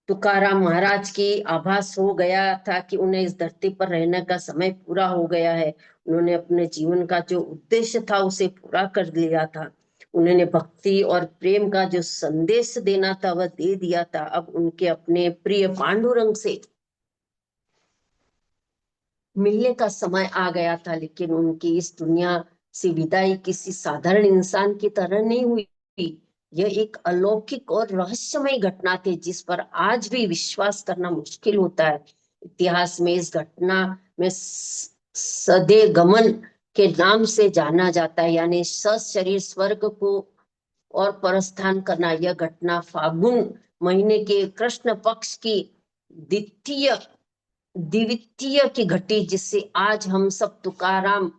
तुकाराम महाराज की आभास हो गया था कि उन्हें इस धरती पर रहने का समय पूरा हो गया है। उन्होंने अपने जीवन का जो उद्देश्य था उसे पूरा कर लिया था। उन्होंने भक्ति और प्रेम का जो संदेश देना था वह दे दिया था। अब उनके अपने प्रिय पांडुरंग से मिलने का समय आ गया था। लेकिन उनकी इस दुनिया से विदाई किसी साधारण इंसान की तरह नहीं हुई। यह एक अलौकिक और रहस्यमय घटना थी जिस पर आज भी विश्वास करना मुश्किल होता है। इतिहास में इस घटना में सदे गमन के नाम से जाना जाता है, यानी सशरीर स्वर्ग को और परस्थान करना। यह घटना फागुन महीने के कृष्ण पक्ष की द्वितीय द्वितीय की घटी, जिससे आज हम सब तुकाराम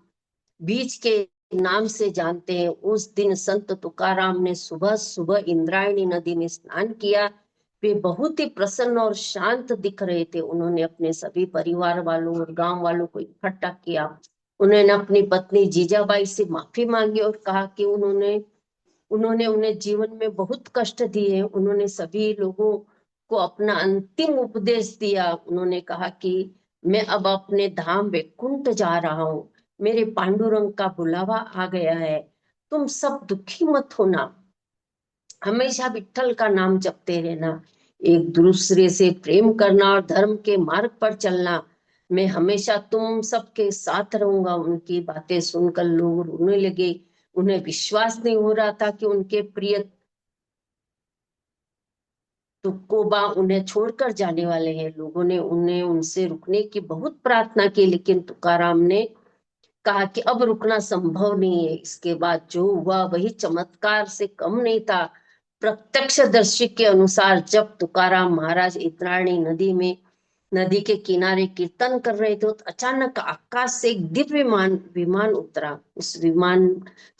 बीज के नाम से जानते हैं। उस दिन संत तुकाराम ने सुबह सुबह इंद्रायणी नदी में स्नान किया। वे बहुत ही प्रसन्न और शांत दिख रहे थे। उन्होंने अपने सभी परिवार वालों और गांव वालों को इकट्ठा किया। उन्होंने अपनी पत्नी जीजाबाई से माफी मांगी और कहा कि उन्होंने उन्होंने उन्हें जीवन में बहुत कष्ट दिए। उन्होंने सभी लोगों को अपना अंतिम उपदेश दिया। उन्होंने कहा कि मैं अब अपने धाम वैकुंठ जा रहा हूँ, मेरे पांडुरंग का बुलावा आ गया है। तुम सब दुखी मत होना, हमेशा विठ्ठल का नाम जपते रहना, एक दूसरे से प्रेम करना और धर्म के मार्ग पर चलना। मैं हमेशा तुम सबके साथ रहूंगा। उनकी बातें सुनकर लोग रोने लगे। उन्हें विश्वास नहीं हो रहा था कि उनके प्रिय तुकोबा उन्हें छोड़कर जाने वाले हैं। लोगों ने उन्हें उनसे रुकने की बहुत प्रार्थना की, लेकिन तुकाराम ने कहा कि अब रुकना संभव नहीं है। इसके बाद जो हुआ वही चमत्कार से कम नहीं था। प्रत्यक्षदर्शी के अनुसार जब तुकाराम महाराज इंद्रायणी नदी के किनारे कीर्तन कर रहे थे तो अचानक आकाश से एक दिव्य विमान उतरा। उस विमान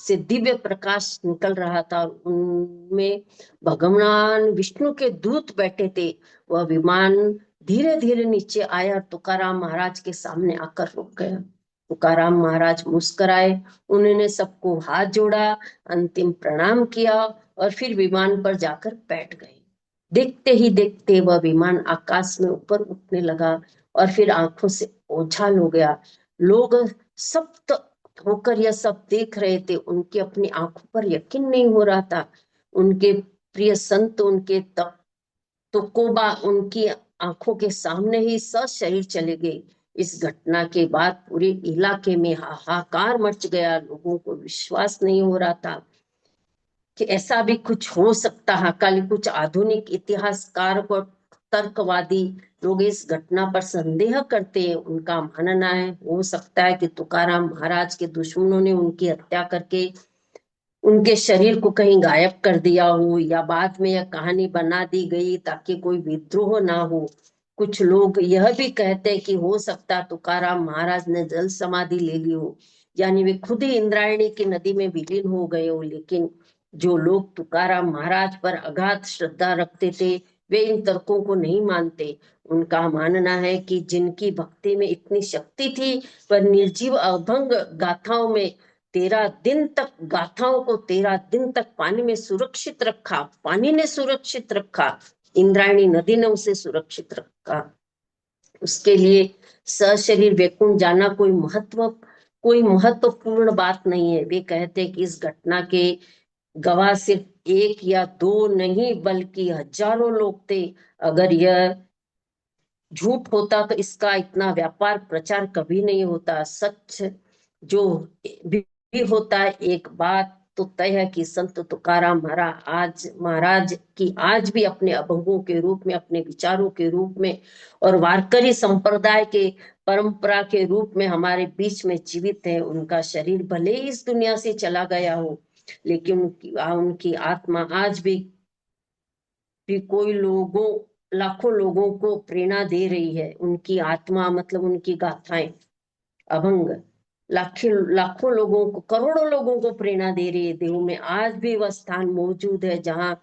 से दिव्य प्रकाश निकल रहा था और उनमें भगवान विष्णु के दूत बैठे थे। वह विमान धीरे धीरे नीचे आया और तुकाराम महाराज के सामने आकर रुक गया। तुकाराम महाराज मुस्कुराए, उन्होंने सबको हाथ जोड़ा, अंतिम प्रणाम किया और फिर विमान पर जाकर बैठ गए। देखते ही देखते वह विमान आकाश में ऊपर उठने लगा और फिर आंखों से ओझल हो गया। लोग सप्त होकर यह सब देख रहे थे। उनकी अपनी आंखों पर यकीन नहीं हो रहा था। उनके प्रिय संत, उनके तुकोबा उनकी आंखों के सामने ही सशरीर चले गए। इस घटना के बाद पूरे इलाके में हाहाकार मच गया। लोगों को विश्वास नहीं हो रहा था कि ऐसा भी कुछ हो सकता है। कल कुछ आधुनिक इतिहासकार और तर्कवादी लोग इस घटना पर संदेह करते हैं। उनका मानना है हो सकता है कि तुकाराम महाराज के दुश्मनों ने उनकी हत्या करके उनके शरीर को कहीं गायब कर दिया हो, या बाद में यह कहानी बना दी गई ताकि कोई विद्रोह ना हो। कुछ लोग यह भी कहते हैं कि हो सकता है तुकाराम महाराज ने जल समाधि ले ली हो, यानी वे खुद ही इंद्रायणी की नदी में विलीन हो गए हो। लेकिन जो लोग तुकाराम महाराज पर अगाध श्रद्धा रखते थे वे इन तर्कों को नहीं मानते। उनका मानना है कि जिनकी भक्ति में इतनी शक्ति थी वह निर्जीव अभंग गाथाओं में 13 दिन तक, गाथाओं को 13 दिन तक पानी में सुरक्षित रखा। पानी ने सुरक्षित रखा, इंद्रायणी नदी ने उसे सुरक्षित रखा। उसके लिए सशरीर वैकुंठ जाना कोई महत्वपूर्ण बात नहीं है। वे कहते कि इस घटना के गवाह सिर्फ एक या दो नहीं बल्कि हजारों लोग थे। अगर यह झूठ होता तो इसका इतना व्यापार प्रचार कभी नहीं होता। सच जो भी होता है, एक बात तो तय है कि संत तुकाराम महाराज की आज भी अपने अभंगों के रूप में, अपने विचारों के रूप में और वारकरी संप्रदाय के परंपरा के रूप में हमारे बीच में जीवित है। उनका शरीर भले ही इस दुनिया से चला गया हो, लेकिन उनकी आत्मा आज भी कोई लाखों लोगों को प्रेरणा दे रही है। उनकी आत्मा मतलब उनकी गाथाएं, अभंग लाखों लोगों को, करोड़ों लोगों को प्रेरणा दे रही है। देव में आज भी वह स्थान मौजूद है जहां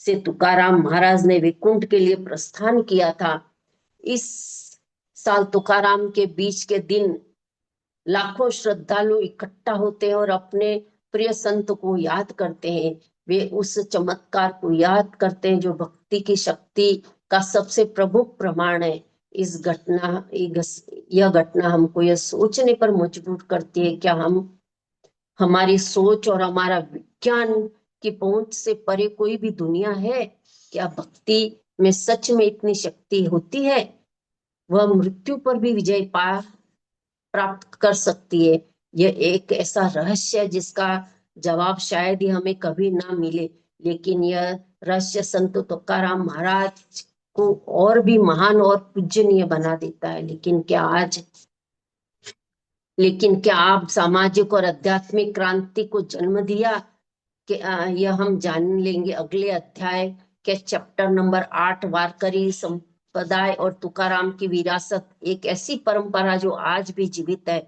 से तुकाराम महाराज ने वैकुंठ के लिए प्रस्थान किया था। इस साल तुकाराम के बीच के दिन लाखों श्रद्धालु इकट्ठा होते हैं और अपने प्रिय संत को याद करते हैं। वे उस चमत्कार को याद करते हैं जो भक्ति की शक्ति का सबसे प्रमुख प्रमाण है। यह घटना हमको यह सोचने पर मजबूर करती है, क्या हमारी सोच और हमारा विज्ञान की पहुंच से परे कोई भी दुनिया है? क्या भक्ति में सच में इतनी शक्ति होती है? वह मृत्यु पर भी विजय प्राप्त कर सकती है। यह एक ऐसा रहस्य है जिसका जवाब शायद ही हमें कभी ना मिले, लेकिन यह रहस्य संत तुकाराम महाराज को और भी महान और पूजनीय बना देता है। लेकिन क्या आप सामाजिक और आध्यात्मिक क्रांति को जन्म दिया कि यह हम जान लेंगे अगले अध्याय के चैप्टर नंबर 8, वारकरी संप्रदाय और तुकाराम की विरासत। एक ऐसी परंपरा जो आज भी जीवित है।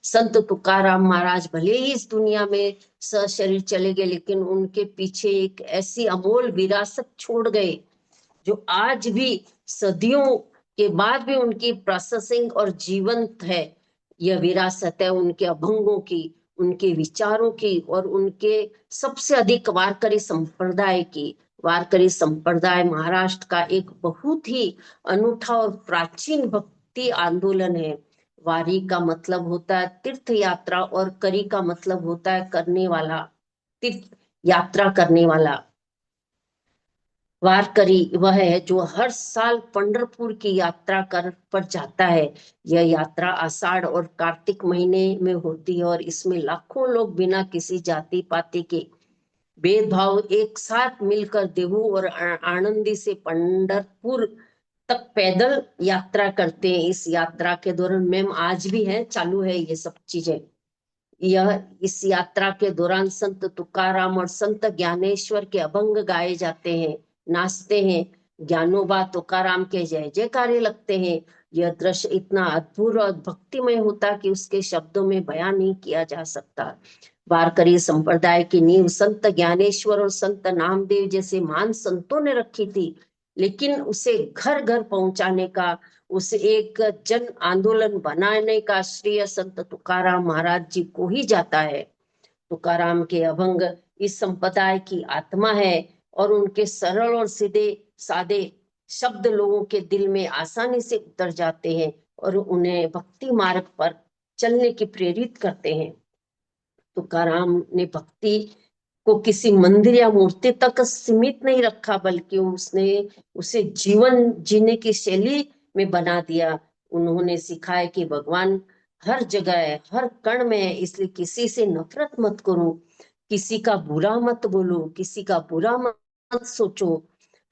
संत तुकाराम महाराज भले ही इस दुनिया में सशरीर चले गए, लेकिन उनके पीछे एक ऐसी अमोल विरासत छोड़ गए जो आज भी सदियों के बाद भी उनकी प्रोसेसिंग और जीवंत है। यह विरासत है उनके अभंगों की, उनके विचारों की और उनके सबसे अधिक वारकरी संप्रदाय की। वारकरी संप्रदाय महाराष्ट्र का एक बहुत ही अनूठा और प्राचीन भक्ति आंदोलन है। वारी का मतलब होता है तीर्थ यात्रा और करी का मतलब होता है करने वाला, तीर्थ यात्रा करने वाला। वारकरी वह है जो हर साल पंढरपुर की यात्रा पर जाता है। यह यात्रा आषाढ़ और कार्तिक महीने में होती है और इसमें लाखों लोग बिना किसी जाति पाति के भेदभाव एक साथ मिलकर देहू और आनंदी से पंढरपुर तक पैदल यात्रा करते हैं। इस यात्रा के दौरान मैम आज भी है, चालू है ये सब चीजें। इस यात्रा के दौरान संत तुकाराम और संत ज्ञानेश्वर के अभंग गाए जाते हैं, नाचते हैं, ज्ञानोबा तुकाराम के जय जयकारे लगते हैं। यह दृश्य इतना अद्भुत और भक्तिमय होता कि उसके शब्दों में बयान नहीं किया जा सकता। वारकरी संप्रदाय की नींव संत ज्ञानेश्वर और संत नामदेव जैसे महान संतों ने रखी थी, लेकिन उसे घर घर पहुंचाने का, उसे एक जन आंदोलन बनाने का श्रेय संत तुकाराम महाराज जी को ही जाता है। तुकाराम के अभंग इस संप्रदाय की आत्मा है और उनके सरल और सीधे सादे शब्द लोगों के दिल में आसानी से उतर जाते हैं और उन्हें भक्ति मार्ग पर चलने की प्रेरित करते हैं। तुकाराम ने भक्ति को किसी मंदिर या मूर्ति तक सीमित नहीं रखा, बल्कि उसने उसे जीवन जीने की शैली में बना दिया। उन्होंने सिखाया कि भगवान हर जगह है, हर कण में है, इसलिए किसी से नफरत मत करो, किसी का बुरा मत बोलो, किसी का बुरा मत सोचो,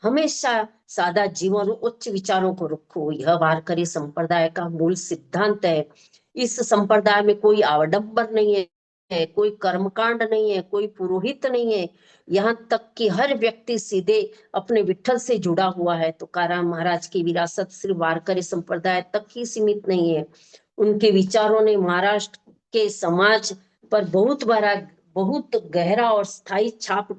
हमेशा सादा जीवन और उच्च विचारों को रखो। यह वारकरी संप्रदाय का मूल सिद्धांत है। इस संप्रदाय में कोई आडंबर नहीं है, कोई कर्मकांड नहीं है, कोई पुरोहित नहीं है, यहाँ तक कि हर व्यक्ति सीधे अपने विठल से जुड़ा हुआ है। तुकाराम महाराज की विरासत सिर्फ वारकरी संप्रदाय तक ही सीमित नहीं है। उनके विचारों ने महाराष्ट्र के समाज पर बहुत गहरा और स्थायी छाप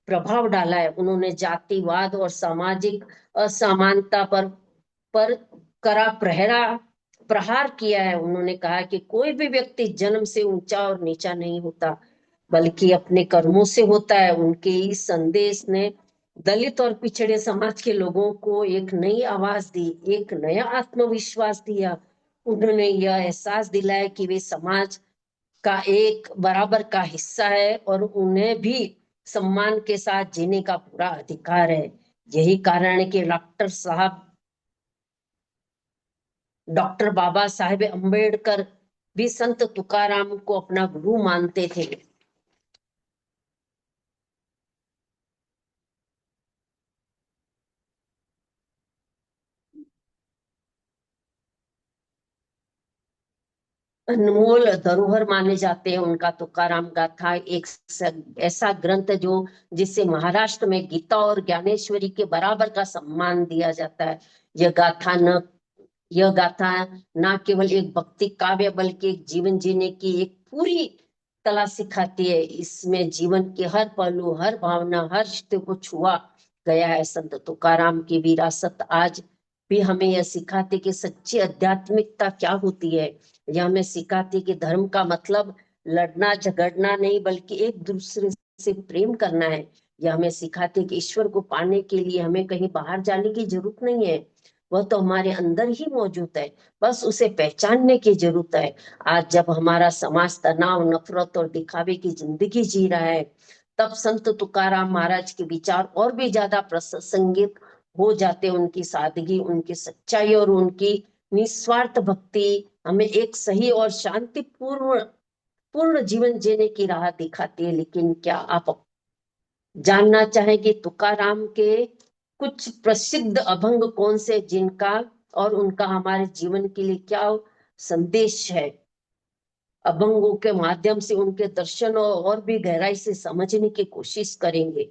प्रभाव डाला है। उन्होंने जातिवाद और सामाजिक असमानता पर कड़ा प्रहार किया है। उन्होंने कहा कि कोई भी व्यक्ति जन्म से ऊंचा और नीचा नहीं होता, बल्कि अपने कर्मों से होता है। उनके इस संदेश ने दलित और पिछड़े समाज के लोगों को एक नई आवाज दी, एक नया आत्मविश्वास दिया। उन्होंने यह एहसास दिलाया कि वे समाज का एक बराबर का हिस्सा है और उन्हें भी सम्मान के साथ जीने का पूरा अधिकार है। यही कारण है कि डॉक्टर बाबा साहेब अम्बेडकर भी संत तुकाराम को अपना गुरु मानते थे। अनमोल धरोहर माने जाते हैं उनका तुकाराम गाथा, एक ऐसा ग्रंथ जो जिसे महाराष्ट्र में गीता और ज्ञानेश्वरी के बराबर का सम्मान दिया जाता है। यह गाथा न केवल एक भक्ति काव्य बल्कि एक जीवन जीने की एक पूरी कला सिखाती है। इसमें जीवन के हर पहलू, हर भावना, हर रिश्ते को छुआ गया है। संत तुकाराम की विरासत आज भी हमें यह सिखाती कि सच्ची आध्यात्मिकता क्या होती है। यह हमें सिखाती कि धर्म का मतलब लड़ना झगड़ना नहीं, बल्कि एक दूसरे से प्रेम करना है। यह हमें सिखाती कि ईश्वर को पाने के लिए हमें कहीं बाहर जाने की जरूरत नहीं है, वह तो हमारे अंदर ही मौजूद है, बस उसे पहचानने की जरूरत है। आज जब हमारा समाज तनाव, नफरत और दिखावे की जिंदगी जी रहा है, तब संत तुकाराम महाराज के विचार और भी ज्यादा प्रासंगिक हो जाते। उनकी सादगी, उनकी सच्चाई और उनकी निस्वार्थ भक्ति हमें एक सही और शांतिपूर्ण पूर्ण जीवन जीने की राह दिखाती है। लेकिन क्या आप जानना चाहेंगे तुकाराम के कुछ प्रसिद्ध अभंग कौन से, जिनका और उनका हमारे जीवन के लिए क्या संदेश है? अभंगों के माध्यम से उनके दर्शन और भी गहराई से समझने की कोशिश करेंगे।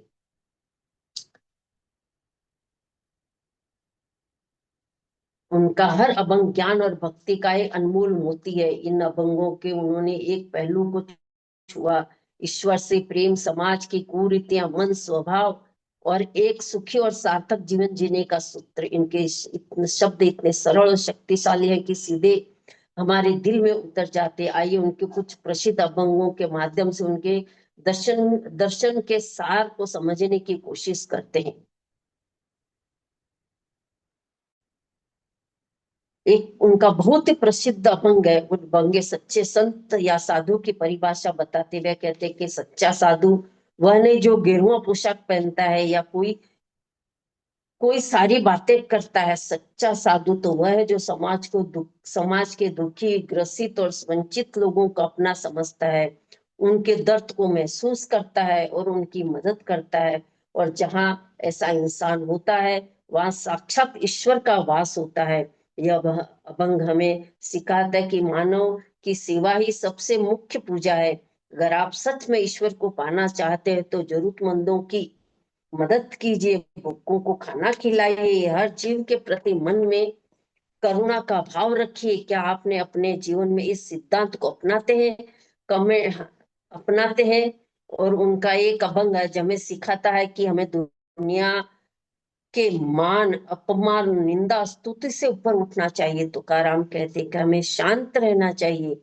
उनका हर अभंग ज्ञान और भक्ति का एक अनमोल मोती है। इन अभंगों के उन्होंने एक पहलू को छुआ, ईश्वर से प्रेम, समाज की कुरीतियां, मन स्वभाव और एक सुखी और सार्थक जीवन जीने का सूत्र। इनके शब्द इतने सरल और शक्तिशाली हैं कि सीधे हमारे दिल में उतर जाते। आइए उनके कुछ प्रसिद्ध अभंगों के माध्यम से उनके दर्शन दर्शन के सार को समझने की कोशिश करते हैं। एक उनका बहुत ही प्रसिद्ध अभंग है उद्भंगे। सच्चे संत या साधु की परिभाषा बताते हुए कहते हैं कि सच्चा साधु वह नहीं जो गेरुआ पोशाक पहनता है या कोई कोई सारी बातें करता है। सच्चा साधु तो वह है जो समाज के दुखी, ग्रसित और वंचित लोगों को अपना समझता है, उनके दर्द को महसूस करता है और उनकी मदद करता है। और जहाँ ऐसा इंसान होता है, वहाँ साक्षात ईश्वर का वास होता है। यह अभंग हमें सिखाता है कि मानव की सेवा ही सबसे मुख्य पूजा है। अगर आप सच में ईश्वर को पाना चाहते हैं तो जरूरतमंदों की मदद कीजिए, भूखों को खाना खिलाइए, हर जीव के प्रति मन में करुणा का भाव रखिए। क्या आपने अपने जीवन में इस सिद्धांत को अपनाते हैं? कमें अपनाते हैं। और उनका एक अभंग है जो हमें सिखाता है कि हमें दुनिया के मान, अपमान, निंदा, स्तुति से ऊपर उठना चाहिए। तुकाराम कहते हैं कि हमें शांत रहना चाहिए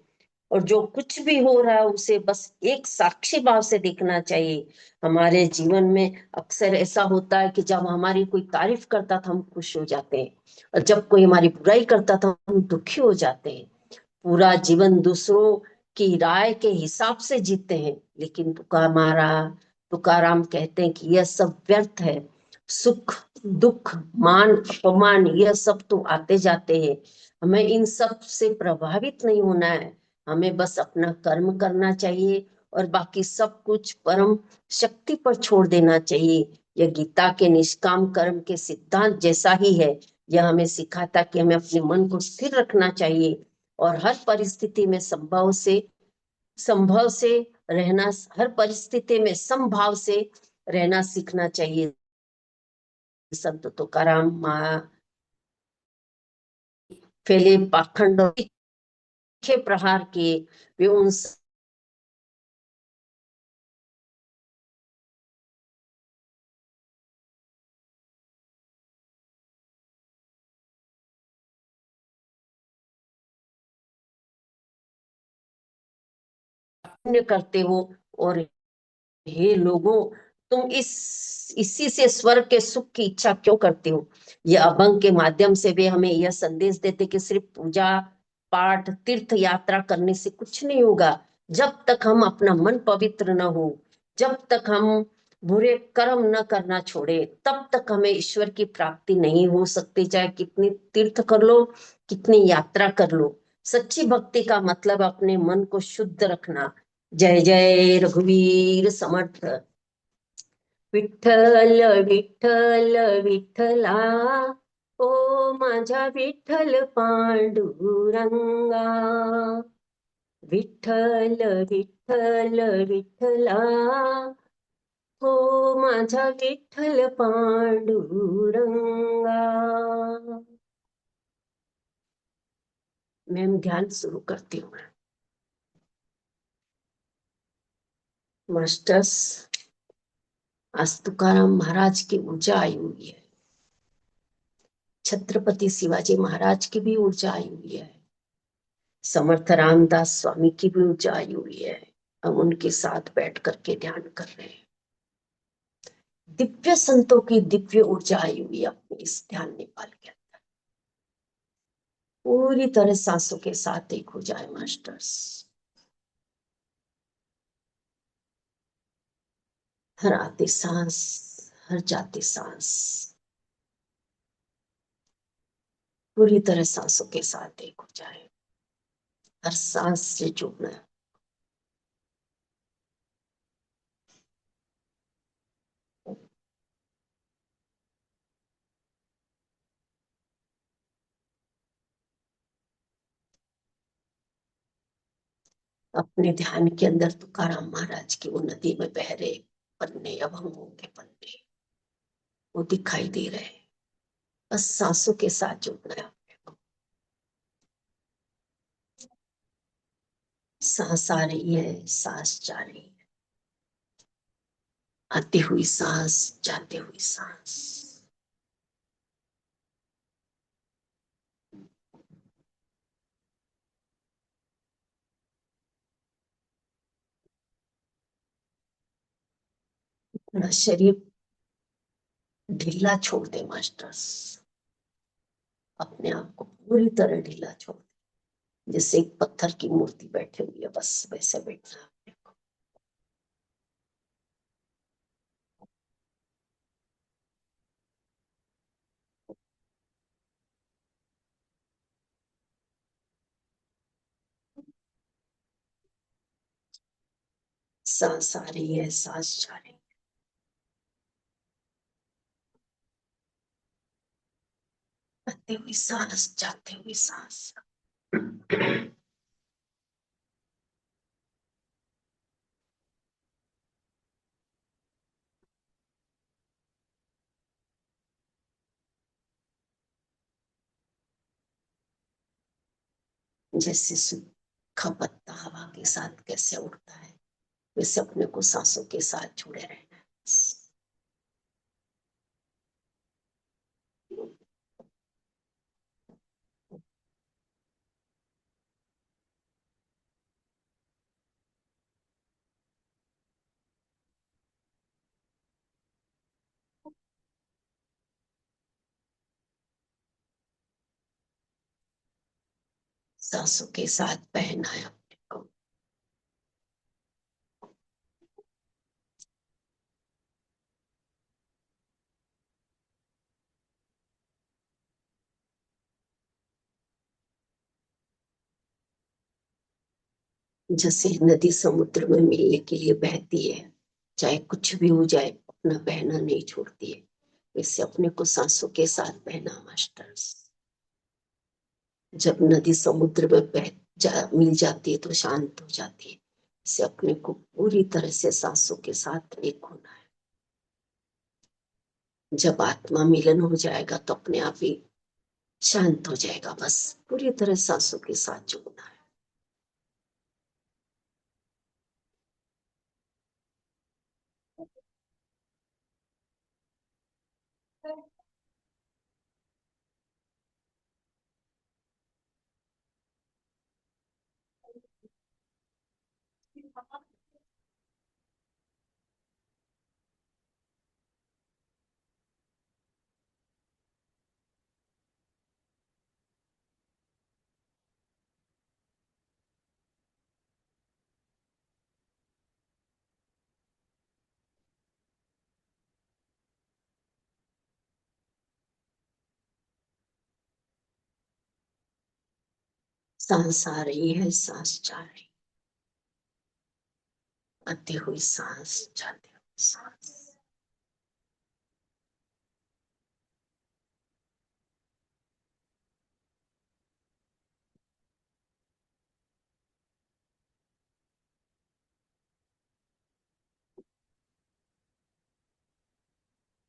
और जो कुछ भी हो रहा है उसे बस एक साक्षी भाव से देखना चाहिए। हमारे जीवन में अक्सर ऐसा होता है कि जब हमारी कोई तारीफ करता था हम खुश हो जाते हैं, और जब कोई हमारी बुराई करता था हम दुखी हो जाते हैं। पूरा जीवन दूसरों की राय के हिसाब से जीते हैं। लेकिन तुकाराम कहते हैं कि यह सब व्यर्थ है। सुख, दुख, मान, अपमान, यह सब तो आते जाते हैं। हमें इन सब से प्रभावित नहीं होना है। हमें बस अपना कर्म करना चाहिए और बाकी सब कुछ परम शक्ति पर छोड़ देना चाहिए। यह गीता के निष्काम कर्म के सिद्धांत जैसा ही है। यह हमें सिखाता कि हमें अपने मन को स्थिर रखना चाहिए और संभव से रहना, हर परिस्थिति में समभाव से रहना सीखना चाहिए। संत तुकाराम फैले पाखंड के प्रहार किए, वे उन पुण्य करते हो। और हे लोगों, तुम इसी से स्वर्ग के सुख की इच्छा क्यों करते हो? ये अभंग के माध्यम से वे हमें यह संदेश देते कि सिर्फ पूजा पाठ तीर्थ यात्रा करने से कुछ नहीं होगा। जब तक हम अपना मन पवित्र न हो, जब तक हम बुरे कर्म न करना छोड़े, तब तक हमें ईश्वर की प्राप्ति नहीं हो सकती। चाहे कितनी तीर्थ कर लो, कितनी यात्रा कर लो, सच्ची भक्ति का मतलब अपने मन को शुद्ध रखना। जय जय रघुवीर समर्थ। विठ्ठल विठ्ठल विठ्ठला, ओ माझा विठ्ठल पांडुरंगा। विठ्ठल विठ्ठल विठ्ठला, हो माझा विठ्ठल पांडुरंगा। मैं ध्यान शुरू करती हूँ। मास्टर्स, आज तुकाराम महाराज की ऊर्जा आई हुई है, छत्रपति शिवाजी महाराज की भी ऊर्जा आई हुई है, समर्थ रामदास स्वामी की भी ऊर्जा आई हुई है। हम उनके साथ बैठ करके ध्यान कर रहे हैं। दिव्य संतों की दिव्य ऊर्जा आई हुई है अपने इस ध्यान नेपाल के अंदर। पूरी तरह सांसों के साथ एक हो जाए मास्टर्स। हर आती सांस, हर जाती सांस, पूरी तरह सांसों के साथ एक हो जाए। हर सांस से जुड़ना है। अपने ध्यान के अंदर तुकाराम महाराज की वो नदी में बह रहे पन्ने, अभंगों के पन्ने वो दिखाई दे रहे हैं। बस सांसों के साथ जुड़ना है अपने को। सांस आ रही है, सांस जा रही है, आती हुई सांस, जाती हुई सांस। अपना शरीर ढीला छोड़ दे मास्टर्स। अपने आप को पूरी तरह ढीला छोड़ दे, जैसे एक पत्थर की मूर्ति बैठी हुई है, बस वैसे बैठना है अपने को। सांस आ रही है, सांस जा रही है, आती हुई सांस, जाती हुई सांस। जैसे सूखा पत्ता हवा के साथ कैसे उड़ता है, वैसे अपने को सांसों के साथ जुड़े रहना है। सांसों के साथ बहना है अपने को। जैसे नदी समुद्र में मिलने के लिए बहती है, चाहे कुछ भी हो जाए अपना बहना नहीं छोड़ती है, वैसे अपने को सांसों के साथ बहना मास्टर्स। जब नदी समुद्र में मिल जाती है तो शांत हो जाती है। इसे अपने को पूरी तरह से सांसों के साथ एक होना है। जब आत्मा मिलन हो जाएगा तो अपने आप ही शांत हो जाएगा। बस पूरी तरह सांसों के साथ जुड़ना है। सांस आ रही है, सांस जा रही, आती हुई सांस, जाती हुई सांस।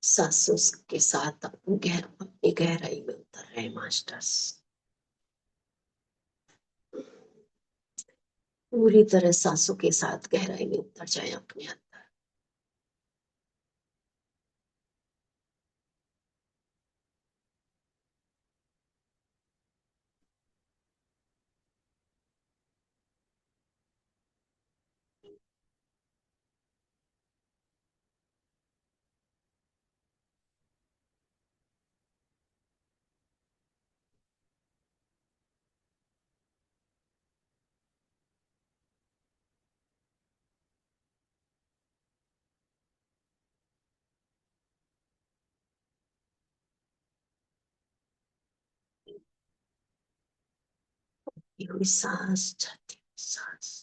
सांसों के साथ अपनी गहराई में उतर रहे मास्टर्स। पूरी तरह सांसों के साथ गहराई में उतर जाए अपने अंदर। ये हुई सांस, जाती हुई सांस।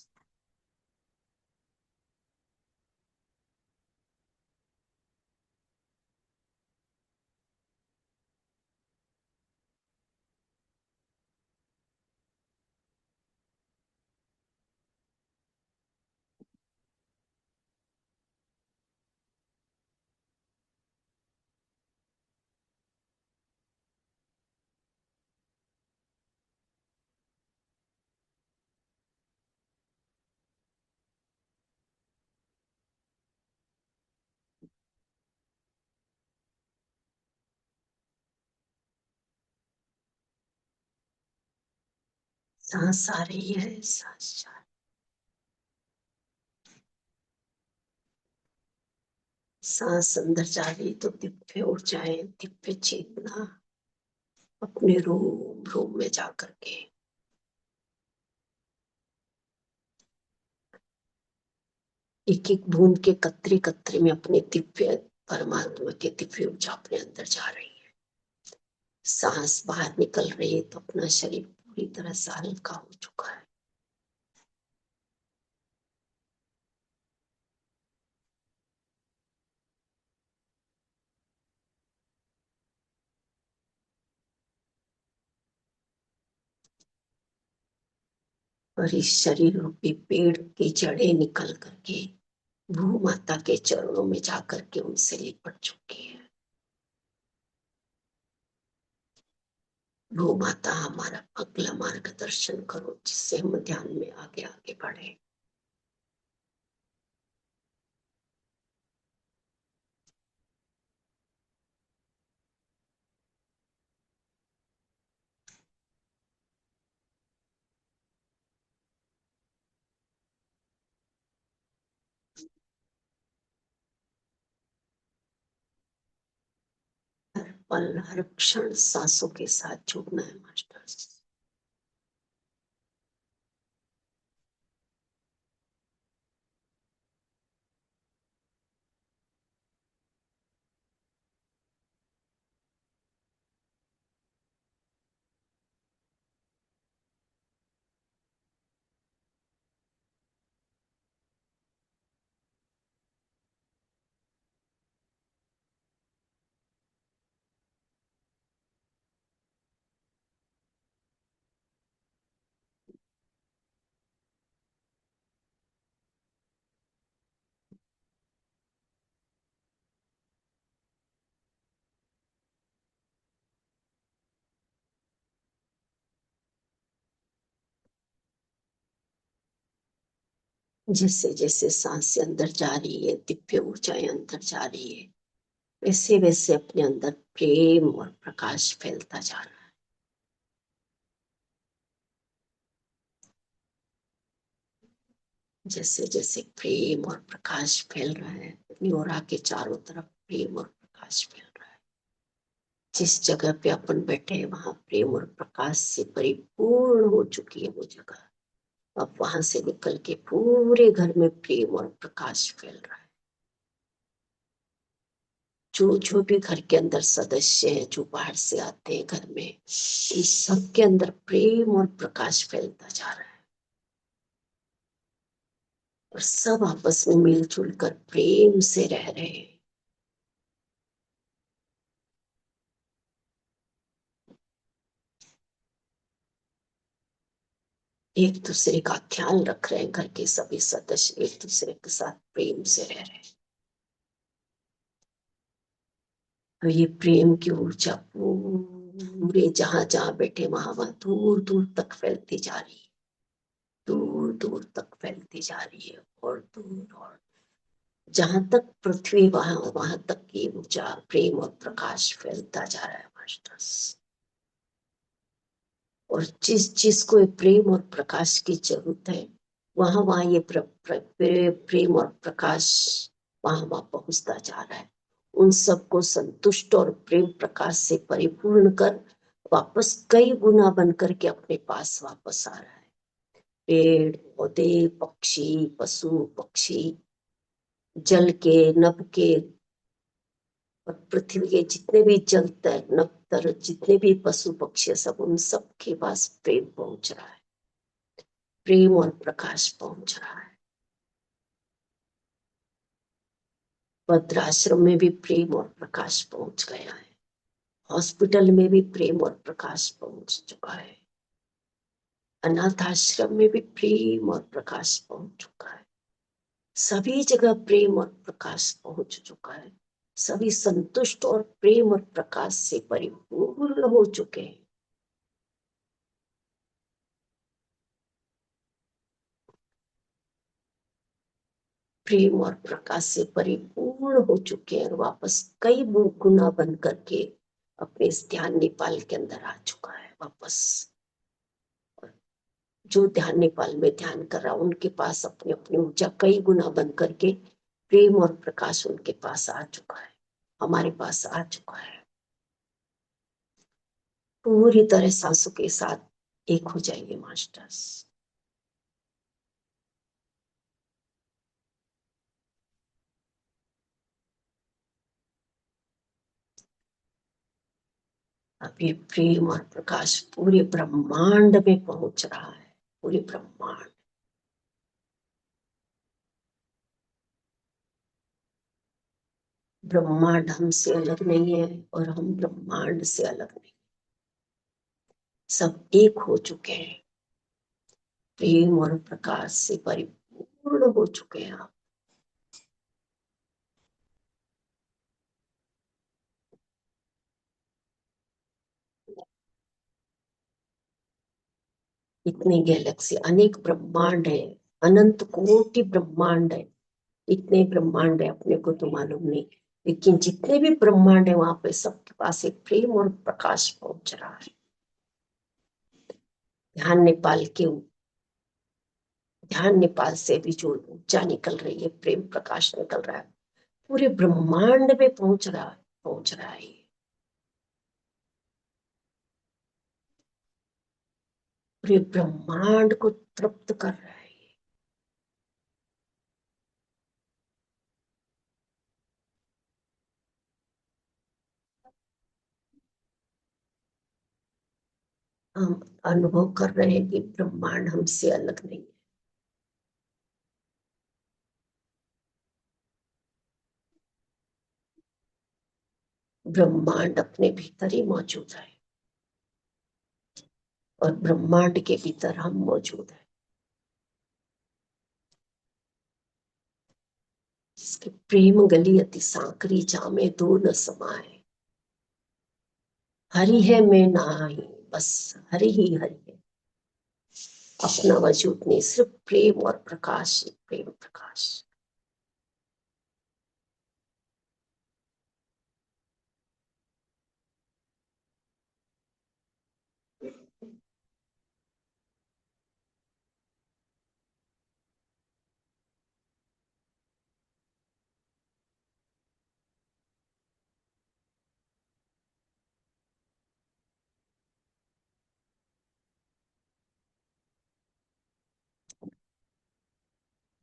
सांस आ रही है, सांस जा रही। सांस अंदर जा रही तो दिव्य ऊर्जाएं, दिव्य चेतना अपने रूम रूम में जाकर के एक एक बूंद के कतरे कतरे में अपने दिव्य परमात्मा के दिव्य ऊर्जा अपने अंदर जा रही है। सांस बाहर निकल रही है तो अपना शरीर पूरी तरह से हल्का हो चुका है। और इस शरीर रूपी पेड़ की जड़ें निकल करके भू माता के चरणों में जाकर के उनसे लिपट चुकी है। भू माता, हमारा अगला मार्गदर्शन करो जिससे हम ध्यान में आगे आगे बढ़े। हर पल हर क्षण सांसों के साथ जुड़ना है मास्टर्स। जैसे जैसे सांसें अंदर जा रही है, दिव्य ऊर्जाएं अंदर जा रही है, वैसे वैसे अपने अंदर प्रेम और प्रकाश फैलता जा रहा है। जैसे जैसे प्रेम और प्रकाश फैल रहा है, अपनी ओरा के चारों तरफ प्रेम और प्रकाश फैल रहा है। जिस जगह पे अपन बैठे हैं वहां प्रेम और प्रकाश से परिपूर्ण हो चुकी है वो जगह। अब वहां से निकल के पूरे घर में प्रेम और प्रकाश फैल रहा है। जो जो भी घर के अंदर सदस्य हैं, जो बाहर से आते हैं घर में, इन सबके अंदर प्रेम और प्रकाश फैलता जा रहा है और सब आपस में मिलजुल कर प्रेम से रह रहे हैं। एक दूसरे का ख्याल रख रहे हैं, घर के सभी सदस्य एक दूसरे के साथ प्रेम से रह रहे हैं। और ये प्रेम की ऊर्जा पूरे जहां जहां बैठे वहां वहां दूर दूर तक फैलती जा रही है, दूर दूर तक फैलती जा रही है और दूर, और जहां तक पृथ्वी वहां वहां तक की ऊर्जा प्रेम और प्रकाश फैलता जा रहा है मास्टर्स। और जिस जिसको प्रेम और प्रकाश की जरूरत है, वहां वहां ये प्रेम और प्रकाश वहां वहां पहुंचता जा रहा है। उन सबको संतुष्ट और प्रेम प्रकाश से परिपूर्ण कर वापस कई गुना बन करके अपने पास वापस आ रहा है। पेड़ पौधे, पक्षी, पशु पक्षी, जल के, नभ के और पृथ्वी के जितने भी जल तर नभ तर जितने भी पशु पक्षी, सब उन सब के पास प्रेम पहुंच रहा है, प्रेम और प्रकाश पहुंच रहा है। भद्राश्रम में भी प्रेम और प्रकाश पहुंच गया है, हॉस्पिटल में भी प्रेम और प्रकाश पहुंच चुका है, अनाथ आश्रम में भी प्रेम और प्रकाश पहुंच चुका है। सभी जगह प्रेम और प्रकाश पहुंच चुका है। सभी संतुष्ट और प्रेम और प्रकाश से परिपूर्ण हो चुके हैं। प्रेम और प्रकाश से परिपूर्ण हो चुके हैं और वापस कई गुना बन करके अपने इस ध्यान नेपाल के अंदर आ चुका है वापस। जो ध्यान नेपाल में ध्यान कर रहा, उनके पास अपनी अपनी ऊर्जा कई गुना बन करके प्रेम और प्रकाश उनके पास आ चुका है, हमारे पास आ चुका है। पूरी तरह सांसों के साथ एक हो जाइए मास्टर्स। अब ये प्रेम और प्रकाश पूरे ब्रह्मांड में पहुंच रहा है, पूरे ब्रह्मांड। ब्रह्मांड हमसे अलग नहीं है और हम ब्रह्मांड से अलग नहीं, सब एक हो चुके हैं, प्रेम और प्रकाश से परिपूर्ण हो चुके हैं आप। इतनी गैलेक्सी, अनेक ब्रह्मांड है, अनंत कोटि ब्रह्मांड है, इतने ब्रह्मांड है अपने को तो मालूम नहीं, लेकिन जितने भी ब्रह्मांड है वहां पे सबके पास एक प्रेम और प्रकाश पहुंच रहा है। ध्यान नेपाल के, ध्यान नेपाल से भी जो ऊर्जा निकल रही है, प्रेम प्रकाश निकल रहा है, पूरे ब्रह्मांड में पहुंच रहा है, पहुंच रहा है। पूरे ब्रह्मांड को तृप्त कर रहा है। हम अनुभव कर रहे हैं कि ब्रह्मांड हमसे अलग नहीं है। ब्रह्मांड अपने भीतर ही मौजूद है और ब्रह्मांड के भीतर हम मौजूद हैं। जिसके प्रेम गली अति सांकरी, जामे दो न समाए, हरि है मैं नाही, बस हरि ही हरि है। अपना वजूद नहीं, सिर्फ प्रेम और प्रकाश, प्रेम प्रकाश।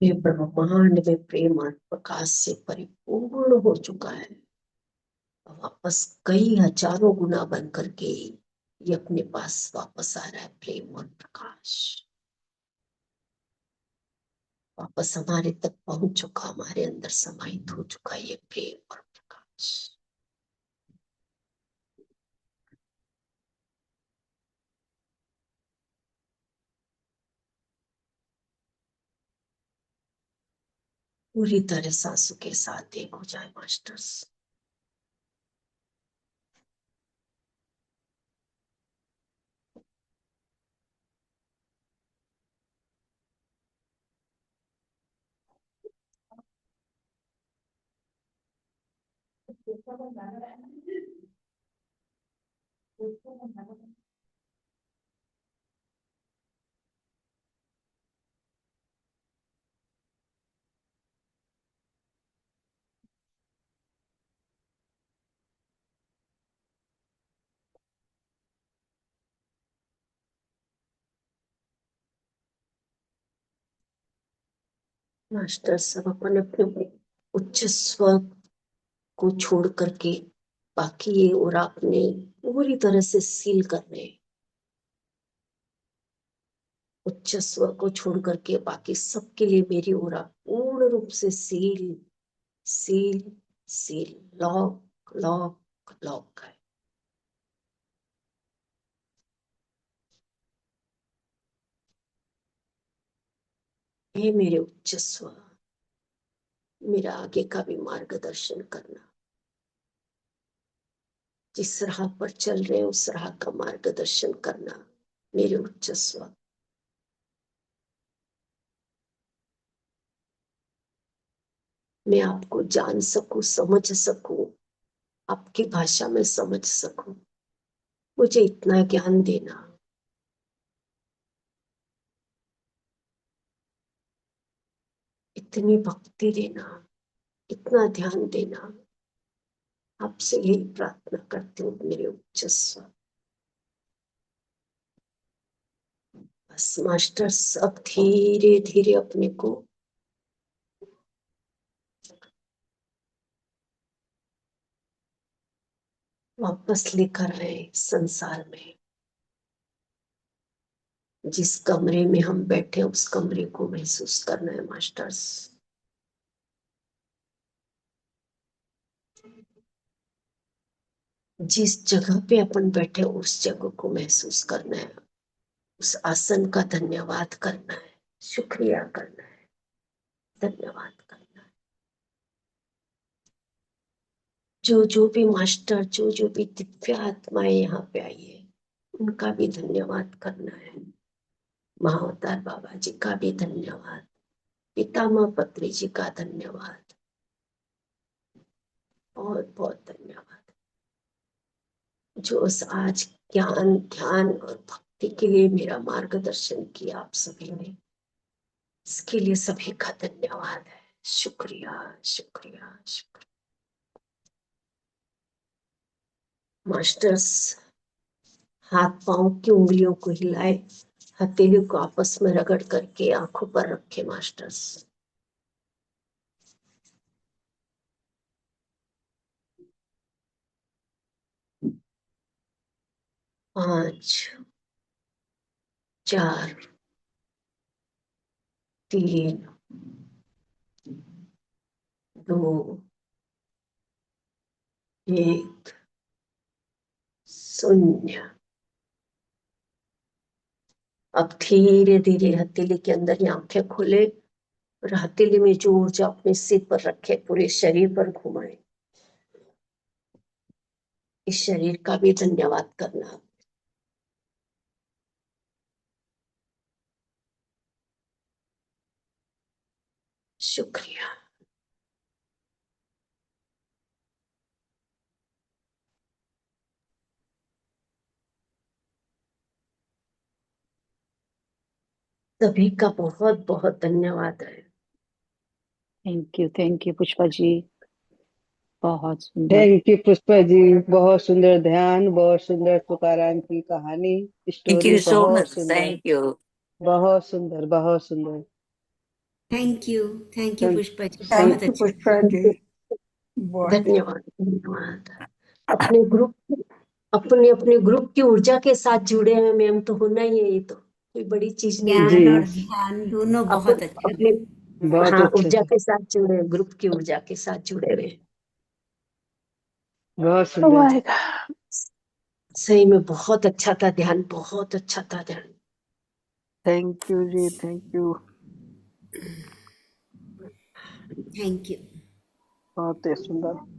ये ब्रह्मांड में प्रेम और प्रकाश से परिपूर्ण हो चुका है। वापस कई हजारों गुना बन करके ये अपने पास वापस आ रहा है, प्रेम और प्रकाश वापस हमारे तक पहुंच चुका, हमारे अंदर समाहित हो चुका ये प्रेम और प्रकाश। पूरी तरह सांसों के साथ एक हो जाए मास्टर्स। मास्टर सब अपन अपने उच्च स्वर को छोड़ करके बाकी ये और आपने पूरी तरह से सील करने, उच्च स्वर को छोड़ करके बाकी सबके लिए मेरी ओर पूर्ण रूप से seal seal seal, lock lock lock है। हे मेरे उच्च स्वर, मेरा आगे का भी मार्गदर्शन करना, जिस राह पर चल रहे हैं उस राह का मार्गदर्शन करना मेरे उच्च स्वर। मैं आपको जान सकूं, समझ सकूं, आपकी भाषा में समझ सकूं, मुझे इतना ज्ञान देना, इतनी भक्ति देना, इतना ध्यान देना। आपसे यही प्रार्थना करती हूँ मेरे उच्च स्वर। बस मास्टर सब धीरे धीरे अपने को वापस लेकर आए संसार में। जिस कमरे में हम बैठे उस कमरे को महसूस करना है मास्टर्स। जिस जगह पे अपन बैठे उस जगह को महसूस करना है, उस आसन का धन्यवाद करना है, शुक्रिया करना है, धन्यवाद करना है। जो भी मास्टर, जो भी दिव्य आत्माएं यहाँ पे आई है उनका भी धन्यवाद करना है। महाअवतार बाबा जी का भी धन्यवाद, पितामह पत्री जी का धन्यवाद, बहुत बहुत धन्यवाद। जो आज ज्ञान, ध्यान और भक्ति के लिए मेरा मार्गदर्शन किया आप सभी ने, इसके लिए सभी का धन्यवाद है। शुक्रिया शुक्रिया शुक्रिया। मास्टर्स हाथ पांव की उंगलियों को हिलाए, हथेली को आपस में रगड़ करके आंखों पर रखे मास्टर्स। 5 4 3 2 1 शून्य। अब धीरे धीरे हथेली के अंदर ही आंखें खोले और हथेली में जो ऊर्जा अपने सिर पर रखे पूरे शरीर पर घुमाए। इस शरीर का भी धन्यवाद करना। शुक्रिया। सभी का बहुत बहुत धन्यवाद है। थैंक यू पुष्पा जी, बहुत सुंदर। थैंक यू पुष्पा जी, बहुत सुंदर ध्यान, बहुत सुंदर तुकाराम की कहानी, थैंक स्टोरी यू सो बहुत मच, सुंदर, थैंक यू। बहुत सुंदर, बहुत सुंदर। Thank you thank Pushpa ji, thank बहुत अच्छा। पुष्पा जी, बहुत धन्यवाद धन्यवाद। अपने अपने ग्रुप की ऊर्जा के साथ जुड़े हैं मैम, तो होना ही है, ये तो कोई बड़ी चीज नहीं है। जी ज्ञान और ध्यान दोनों बहुत अच्छा अपने लगा। बहुत हाँ, अच्छे ऊर्जा से, के साथ जुड़े, ग्रुप की ऊर्जा के साथ जुड़े हुए। बहुत सुंदर। सही में बहुत अच्छा था ध्यान, बहुत अच्छा था ध्यान। Thank you ji, thank you. Thank you. बहुत ही सुंदर।